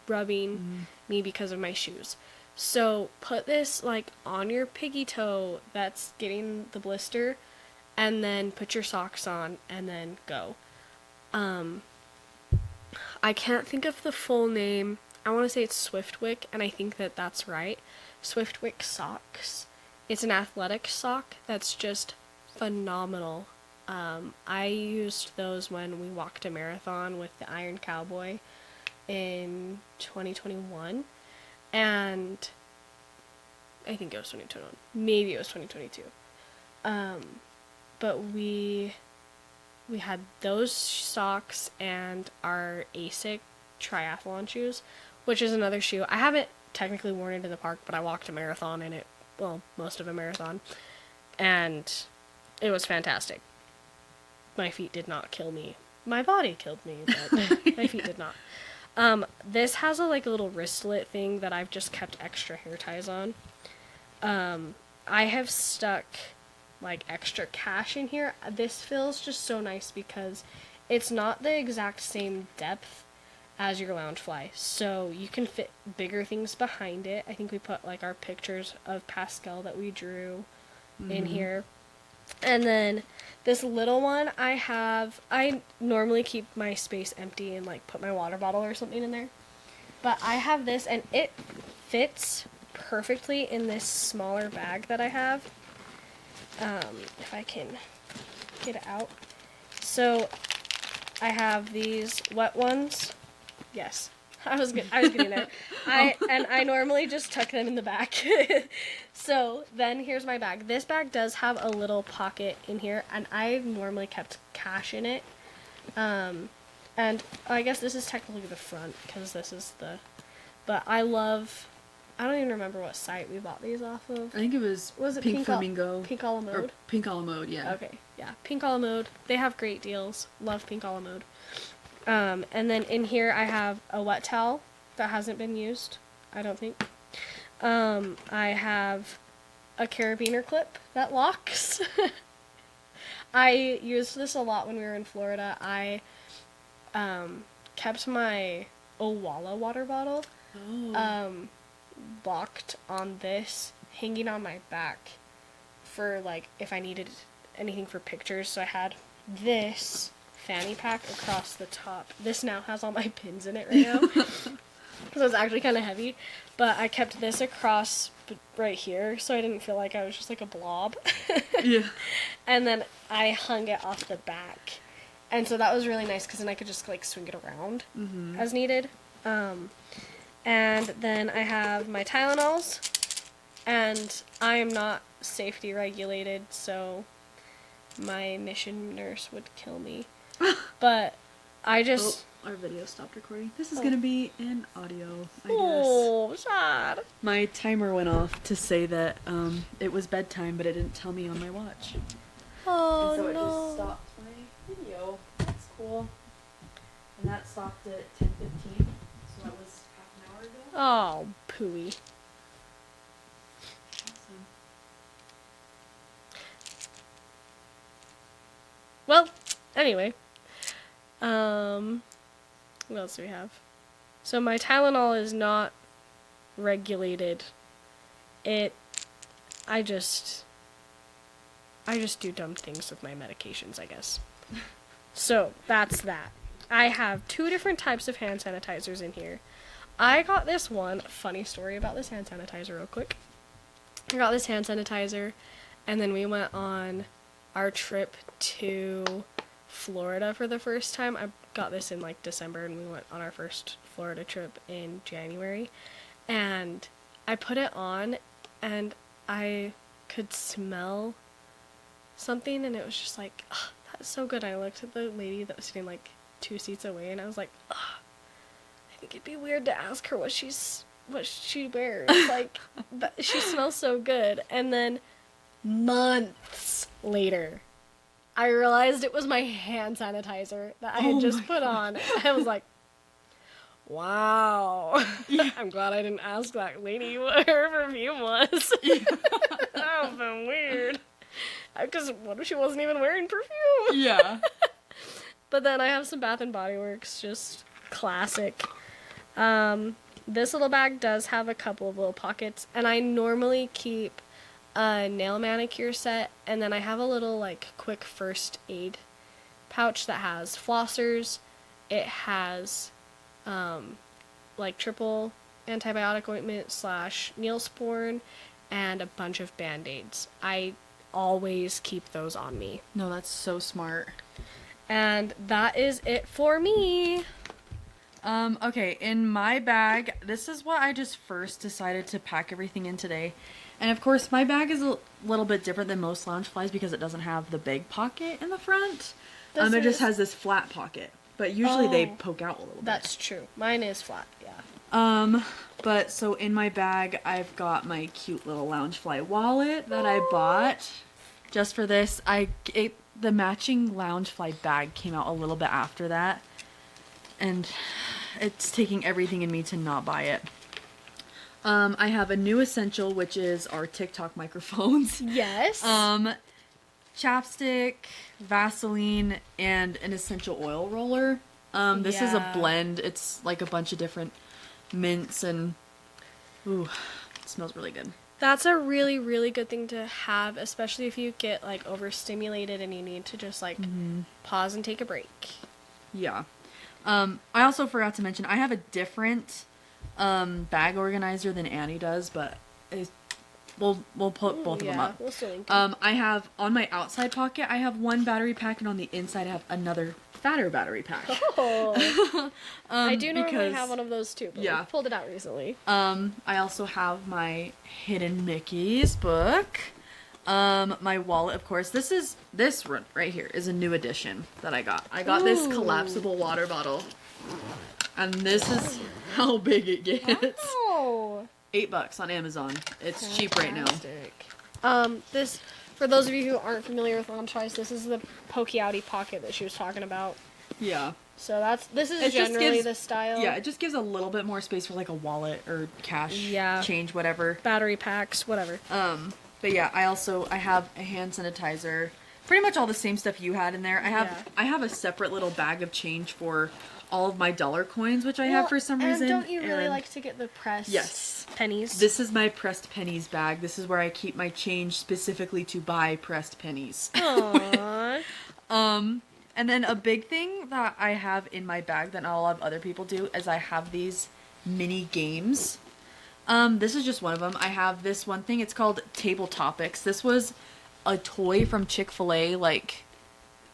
rubbing me because of my shoes. So put this like on your piggy toe that's getting the blister, and then put your socks on and then go. I can't think of the full name. I want to say it's Swiftwick, and I think that that's right. Swiftwick socks. It's an athletic sock that's just phenomenal. I used those when we walked a marathon with the Iron Cowboy in 2021, and I think it was 2021. Maybe it was 2022. But we had those socks and our ASIC triathlon shoes, which is another shoe. I haven't technically worn it in the park, but I walked a marathon in it. Well, most of a marathon. And it was fantastic. My feet did not kill me. My body killed me, but my feet did not. This has a little wristlet thing that I've just kept extra hair ties on. I have stuck extra cash in here. This feels just so nice because it's not the exact same depth as your Loungefly, so you can fit bigger things behind it. I think we put our pictures of Pascal that we drew in here. And then this little one I normally keep my space empty and put my water bottle or something in there. But I have this, and it fits perfectly in this smaller bag that I have. If I can get it out. So I have these wet ones. Yes, I was getting there. I normally just tuck them in the back. So then here's my bag. This bag does have a little pocket in here, and I've normally kept cash in it. And I guess this is technically the front because this is the. But I don't even remember what site we bought these off of. I think it was it Pink Flamingo. Pink a la Mode? Or Pink a la Mode, yeah. Okay, yeah. Pink a la Mode. They have great deals. Love Pink a la Mode. And then in here I have a wet towel that hasn't been used, I don't think. I have a carabiner clip that locks. I used this a lot when we were in Florida. I kept my Owala water bottle locked on this, hanging on my back for if I needed anything for pictures. So I had this fanny pack across the top. This now has all my pins in it right now. So it's actually kind of heavy, but I kept this across right here so I didn't feel like I was just a blob. Yeah. And then I hung it off the back, and so that was really nice because then I could just swing it around as needed. And then I have my Tylenols, and I am not safety regulated, so my mission nurse would kill me. But I just... Oh, our video stopped recording. This is going to be in audio, I guess. Oh, sad. My timer went off to say that it was bedtime, but it didn't tell me on my watch. Oh, and so no. it just stopped my video. That's cool. And that stopped at 10:15, so that was half an hour ago. Oh, pooey. Awesome. Well, anyway. What else do we have? So my Tylenol is not regulated. I just do dumb things with my medications, I guess. So, that's that. I have 2 different types of hand sanitizers in here. I got this one, funny story about this hand sanitizer real quick. I got this hand sanitizer, and then we went on our trip to Florida for the first time. I got this in December, and we went on our first Florida trip in January. And I put it on, and I could smell something, and it was just oh, that's so good. I looked at the lady that was sitting 2 seats away, and I was oh, I think it'd be weird to ask her what she wears. She smells so good. And then months later, I realized it was my hand sanitizer that I had just put on. I was wow. Yeah. I'm glad I didn't ask that lady what her perfume was. Yeah. That would have been weird. Because what if she wasn't even wearing perfume? Yeah. But then I have some Bath and Body Works, just classic. And This little bag does have a couple of little pockets, and I normally keep a nail manicure set, and then I have a little like quick first aid pouch that has flossers. It has like triple antibiotic ointment / Neosporin and a bunch of band-aids. I always keep those on me. No, that's so smart. And that is it for me. Okay, in my bag, this is what I just first decided to pack everything in today. And of course, my bag is a little bit different than most Loungeflies because it doesn't have the big pocket in the front. It just has this flat pocket. But usually they poke out a little bit. That's true. Mine is flat, yeah. But so in my bag, I've got my cute little Loungefly wallet that I bought just for this. The matching Loungefly bag came out a little bit after that, and it's taking everything in me to not buy it. I have a new essential, which is our TikTok microphones. Yes. Chapstick, Vaseline, and an essential oil roller. This is a blend. It's like a bunch of different mints and ooh, it smells really good. That's a really, really good thing to have, especially if you get like overstimulated and you need to just like pause and take a break. Yeah. I also forgot to mention I have a different bag organizer than Annie does, but we'll put both of them up. We'll still link them. I have on my outside pocket I have one battery pack, and on the inside I have another fatter battery pack. Oh. I do normally have one of those too, but we pulled it out recently. I also have my Hidden Mickeys book. My wallet, of course. This one right here is a new addition that I got. I got this collapsible water bottle, and this is how big it gets. Wow. $8 on Amazon. It's cheap right now. This, for those of you who aren't familiar with Loungefly, this is the pokey outy pocket that she was talking about. Yeah. So this is generally the style. Yeah, it just gives a little bit more space for like a wallet or cash, change, whatever. Battery packs, whatever. But yeah, I have a hand sanitizer. Pretty much all the same stuff you had in there. I have a separate little bag of change for all of my dollar coins, which I have for some reason. And don't you really like to get the pressed pennies? This is my pressed pennies bag. This is where I keep my change specifically to buy pressed pennies. Aww. And then a big thing that I have in my bag that not a lot of other people do is I have these mini games. This is just one of them. I have this one thing. It's called Table Topics. This was a toy from Chick-fil-A like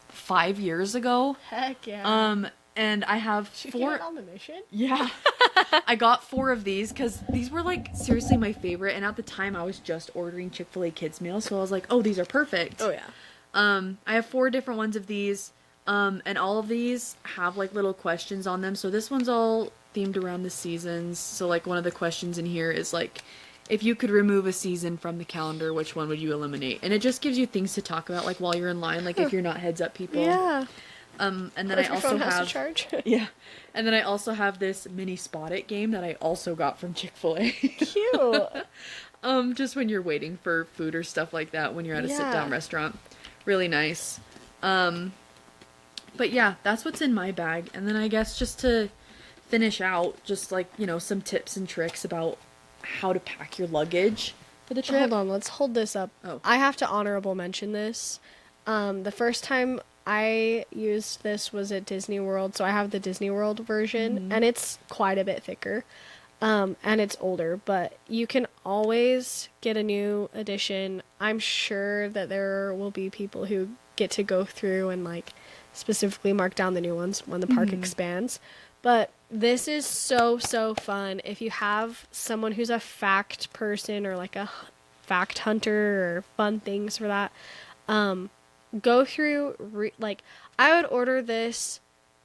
5 years ago. Heck yeah. And I have 4. Get on the mission? Yeah. I got 4 of these because these were like seriously my favorite. And at the time I was just ordering Chick-fil-A kids meals, so I was like, oh, these are perfect. Oh yeah. I have 4 different ones of these. And all of these have like little questions on them. So this one's all themed around the seasons. So like one of the questions in here is like, if you could remove a season from the calendar, which one would you eliminate? And it just gives you things to talk about like while you're in line, like if you're not heads up people. Yeah. And then I also have charge. yeah. And then I also have this mini Spot It game that I also got from Chick-fil-A. Cute. Just when you're waiting for food or stuff like that when you're at a sit-down restaurant. Really nice. But yeah, that's what's in my bag. And then I guess just to finish out, just like, you know, some tips and tricks about how to pack your luggage for the trip. Hold on, let's hold this up. Oh. I have to honorable mention this. The first time I used this was at Disney World, so I have the Disney World version, and it's quite a bit thicker, and it's older, but you can always get a new edition. I'm sure that there will be people who get to go through and like specifically mark down the new ones when the park expands. But this is so fun. If you have someone who's a fact person or like a fact hunter or fun things for that, go through, I would order this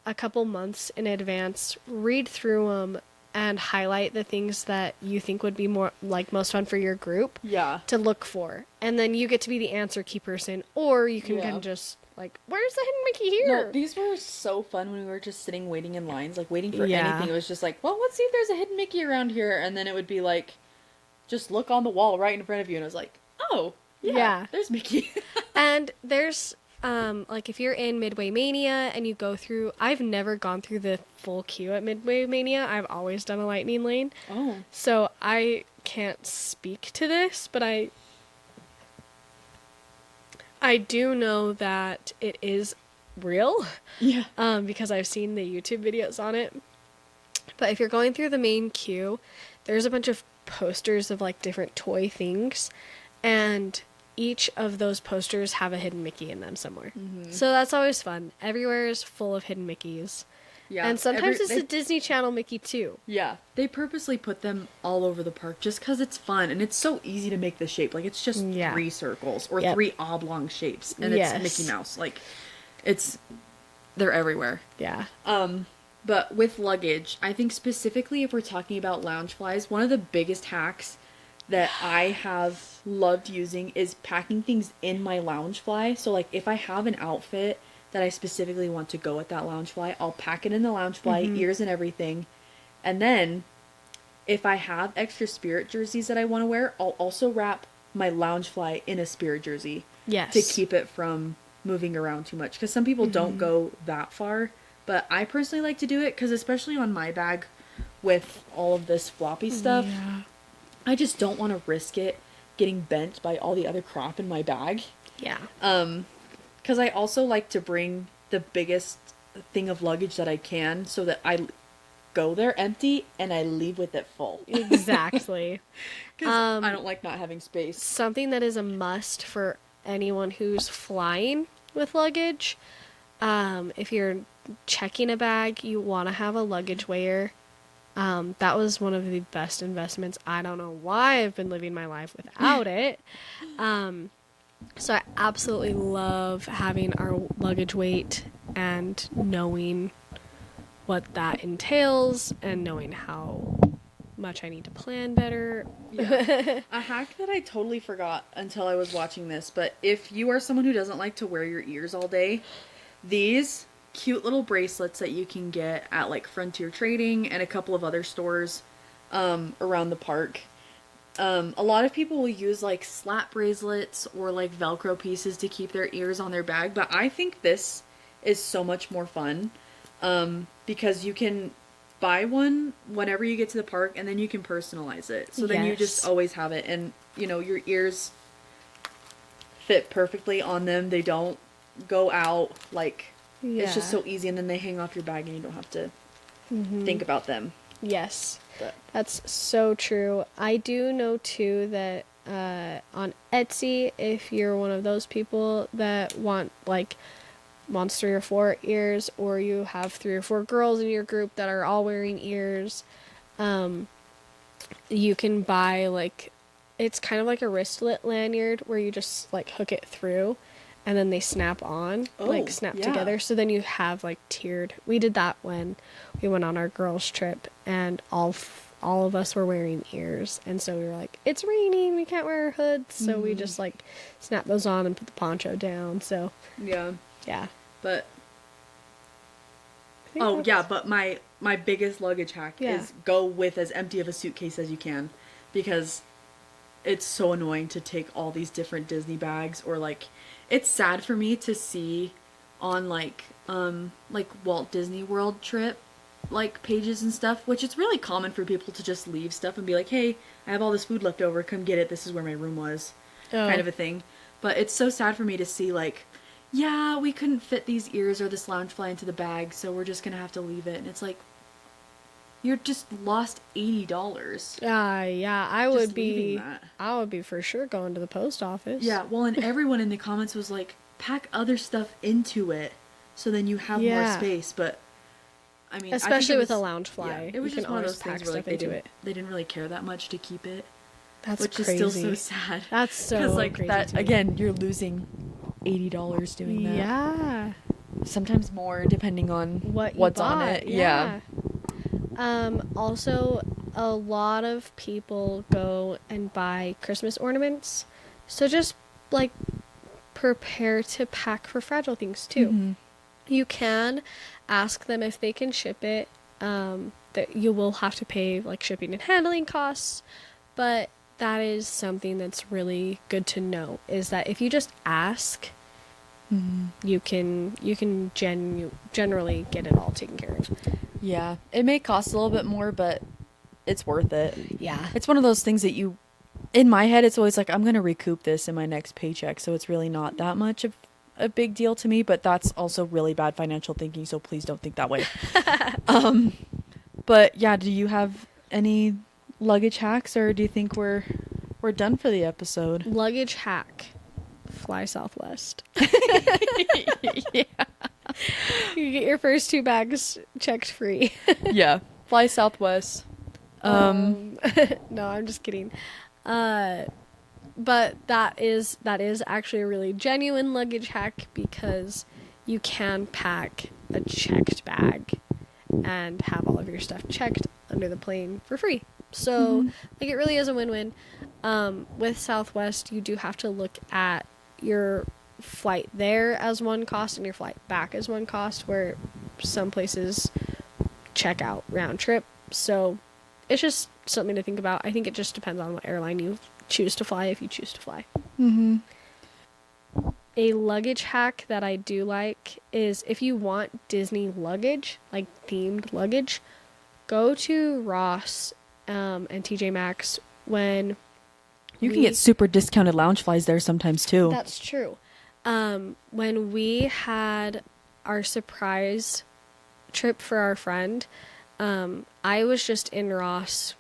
a couple months in advance, read through them, and highlight the things that you think would be more, like, most fun for your group to look for. And then you get to be the answer key person, or you can kind of just, like, where's the hidden Mickey here? No, these were so fun when we were just sitting waiting in lines, like, waiting for anything. It was just like, well, let's see if there's a hidden Mickey around here. And then it would be like, just look on the wall right in front of you. And I was like, oh, yeah. There's Mickey. And there's Like if you're in Midway Mania and you go through, I've never gone through the full queue at Midway Mania. I've always done a lightning lane. Oh. So I can't speak to this, but I do know that it is real. Yeah. Because I've seen the YouTube videos on it. But if you're going through the main queue, there's a bunch of posters of like different toy things, and each of those posters have a hidden Mickey in them somewhere. Mm-hmm. So that's always fun. Everywhere is full of hidden Mickeys. Yeah. And sometimes it's a Disney Channel Mickey too. Yeah. They purposely put them all over the park just because it's fun and it's so easy to make the shape. Like it's just Yeah. 3 circles or Yep. 3 oblong shapes and Yes. it's Mickey Mouse. Like they're everywhere. Yeah. But with luggage, I think specifically if we're talking about Loungeflies, one of the biggest hacks that I have loved using is packing things in my Loungefly. So like if I have an outfit that I specifically want to go with that Loungefly, I'll pack it in the Loungefly, ears and everything. And then if I have extra Spirit jerseys that I want to wear, I'll also wrap my Loungefly in a Spirit jersey Yes. to keep it from moving around too much. Because some people don't go that far, but I personally like to do it because especially on my bag with all of this floppy stuff, Yeah. I just don't want to risk it getting bent by all the other crap in my bag. Yeah. Because I also like to bring the biggest thing of luggage that I can so that I go there empty and I leave with it full. Exactly. Because I don't like not having space. Something that is a must for anyone who's flying with luggage. If you're checking a bag, you want to have a luggage weigher. That was one of the best investments. I don't know why I've been living my life without it. So I absolutely love having our luggage weight and knowing what that entails and knowing how much I need to plan better. Yeah. A hack that I totally forgot until I was watching this, but if you are someone who doesn't like to wear your ears all day, these cute little bracelets that you can get at like Frontier Trading and a couple of other stores around the park. A lot of people will use like slap bracelets or like Velcro pieces to keep their ears on their bag, but I think this is so much more fun because you can buy one whenever you get to the park and then you can personalize it. So then you just Yes. always have it and you know your ears fit perfectly on them. They don't go out like it's just so easy and then they hang off your bag and you don't have to think about them. Yes. But That's so true. I do know too that on Etsy, if you're one of those people that wants 3 or 4 ears, or you have 3 or 4 girls in your group that are all wearing ears, you can buy it's kind of like a wristlet lanyard where you just hook it through and then they snap on, snap yeah. together. So then you have tiered. We did that when we went on our girls trip, and all of us were wearing ears, and so we were like, it's raining, we can't wear our hoods, so we just snap those on and put the poncho down. So yeah. yeah. But I think that's- but my biggest luggage hack Yeah. is go with as empty of a suitcase as you can because it's so annoying to take all these different Disney bags or it's sad for me to see on Walt Disney World trip pages and stuff, which it's really common for people to just leave stuff and be like, hey, I have all this food left over, come get it, this is where my room was, kind of a thing. But it's so sad for me to see yeah, we couldn't fit these ears or this Loungefly into the bag, so we're just gonna have to leave it. And it's you're just lost $80. Yeah, I Just would leaving be that. I would be for sure going to the post office. Yeah, well, and everyone in the comments was pack other stuff into it, so then you have more Yeah. space. But I mean, I think Especially it with was- a Loungefly. Yeah, it was you just can one of always those pack things where stuff into it. they didn't really care that much to keep it, That's which crazy. is still so sad. That's so Because crazy that to me. again, you're losing $80 doing that. Yeah. Sometimes more depending on What you what's on bought, it. Yeah. Also, a lot of people go and buy Christmas ornaments, so just prepare to pack for fragile things too. Mm-hmm. You can ask them if they can ship it. That you will have to pay shipping and handling costs, but that is something that's really good to know. Is that if you just ask, you can generally get it all taken care of. Yeah, it may cost a little bit more, but it's worth it. Yeah. It's one of those things that you, in my head, it's always like, I'm going to recoup this in my next paycheck. So it's really not that much of a big deal to me, but that's also really bad financial thinking. So please don't think that way. But yeah, do you have any luggage hacks, or do you think we're done for the episode? Luggage hack. Fly Southwest. Yeah. You get your first 2 bags checked free. Yeah. Fly Southwest. No, I'm just kidding. But that is actually a really genuine luggage hack, because you can pack a checked bag and have all of your stuff checked under the plane for free. So, like, it really is a win-win. With Southwest, you do have to look at your flight there as one cost and your flight back as one cost, where some places check out round trip. So it's just something to think about. I think it just depends on what airline you choose to fly, if you choose to fly. A luggage hack that I do like is, if you want Disney luggage, like themed luggage, go to Ross and TJ Maxx when You can get super discounted Loungeflies there sometimes too. That's true. When we had our surprise trip for our friend, I was just in Ross.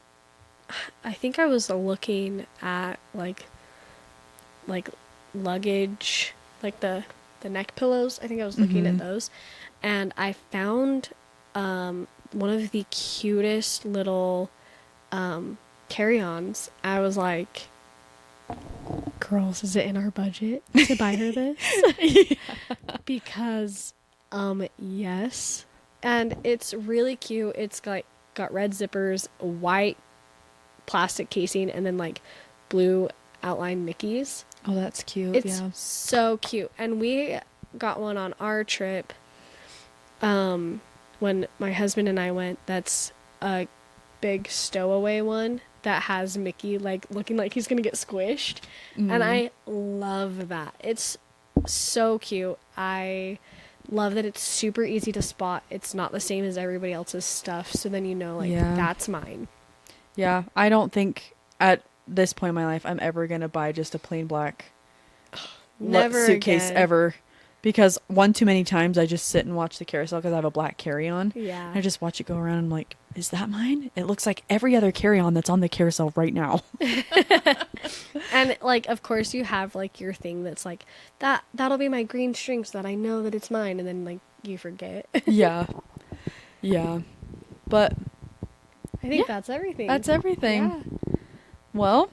I think I was looking at like luggage, like the neck pillows. I think I was looking at those, and I found one of the cutest little carry-ons. I was like, girls, is it in our budget to buy her this? Yeah. Because yes, and it's really cute. It's got red zippers, a white plastic casing, and then like blue outline Mickeys. Oh, that's cute. It's Yeah. so cute. And we got one on our trip when my husband and I went. That's a big stowaway one that has Mickey like looking like he's gonna get squished. And I love that. It's so cute. I love that it's super easy to spot. It's not the same as everybody else's stuff, so then you know, like, Yeah. that's mine. Yeah, I don't think at this point in my life I'm ever gonna buy just a plain black Never suitcase again. ever, because one too many times I just sit and watch the carousel because I have a black carry-on. Yeah. I just watch it go around and I'm like, is that mine? It looks like every other carry-on that's on the carousel right now. And like, of course, you have like your thing that's like that'll be my green string so that I know that it's mine, and then like you forget. Yeah. Yeah. But I think Yeah, that's everything. that's everything. Yeah. Well,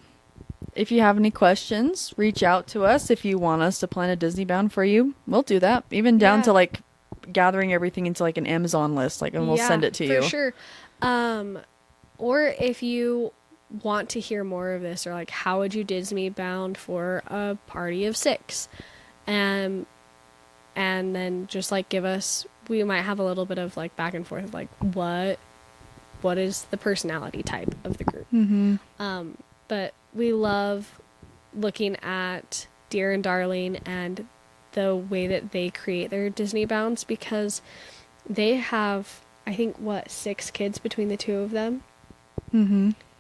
if you have any questions, reach out to us. If you want us to plan a Disneybound for you, we'll do that. Even down Yeah. to like gathering everything into like an Amazon list, like, and we'll send it to you. For sure. Or if you want to hear more of this, or like, how would you Disney bound for a party of 6? And then just like give us, we might have a little bit of like back and forth of like what is the personality type of the group. But we love looking at Dear and Darling and the way that they create their Disney bounds, because they have, I think, 6 kids between the two of them.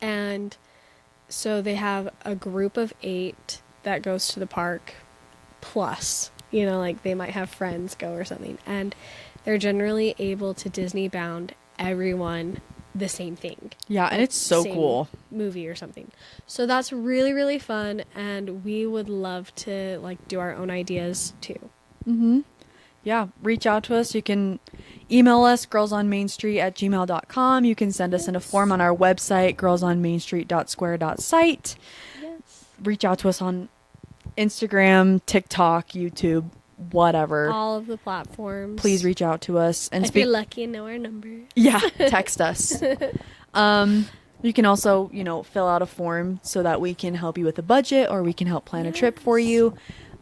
And so they have a group of 8 that goes to the park, plus, you know, like they might have friends go or something, and they're generally able to Disney bound everyone the same thing. Yeah, and it's so Same cool. movie or something. So that's really, really fun, and we would love to like do our own ideas too. Yeah, reach out to us. You can email us, girlsonmainstreet@gmail.com. You can send us in a form on our website, girlsonmainstreet.square.site. Yes. Reach out to us on Instagram, TikTok, YouTube, whatever. All of the platforms. Please reach out to us and If speak. you're lucky and know our number. Yeah, text us. You can also, fill out a form so that we can help you with a budget, or we can help plan a trip for you.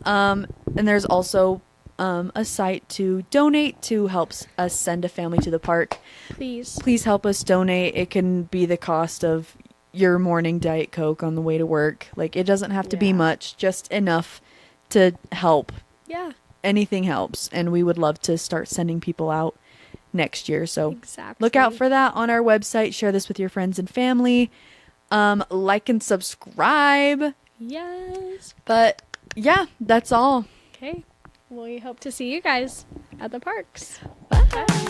And there's also a site to donate to help us send a family to the park. Please help us donate. It can be the cost of your morning Diet Coke on the way to work. Like, it doesn't have to be Yeah. much, just enough to help. Yeah. anything helps, and we would love to start sending people out next year. So Exactly. look out for that on our website. Share this with your friends and family. Like and subscribe. Yes. But yeah, that's all. Okay. We hope to see you guys at the parks. Bye.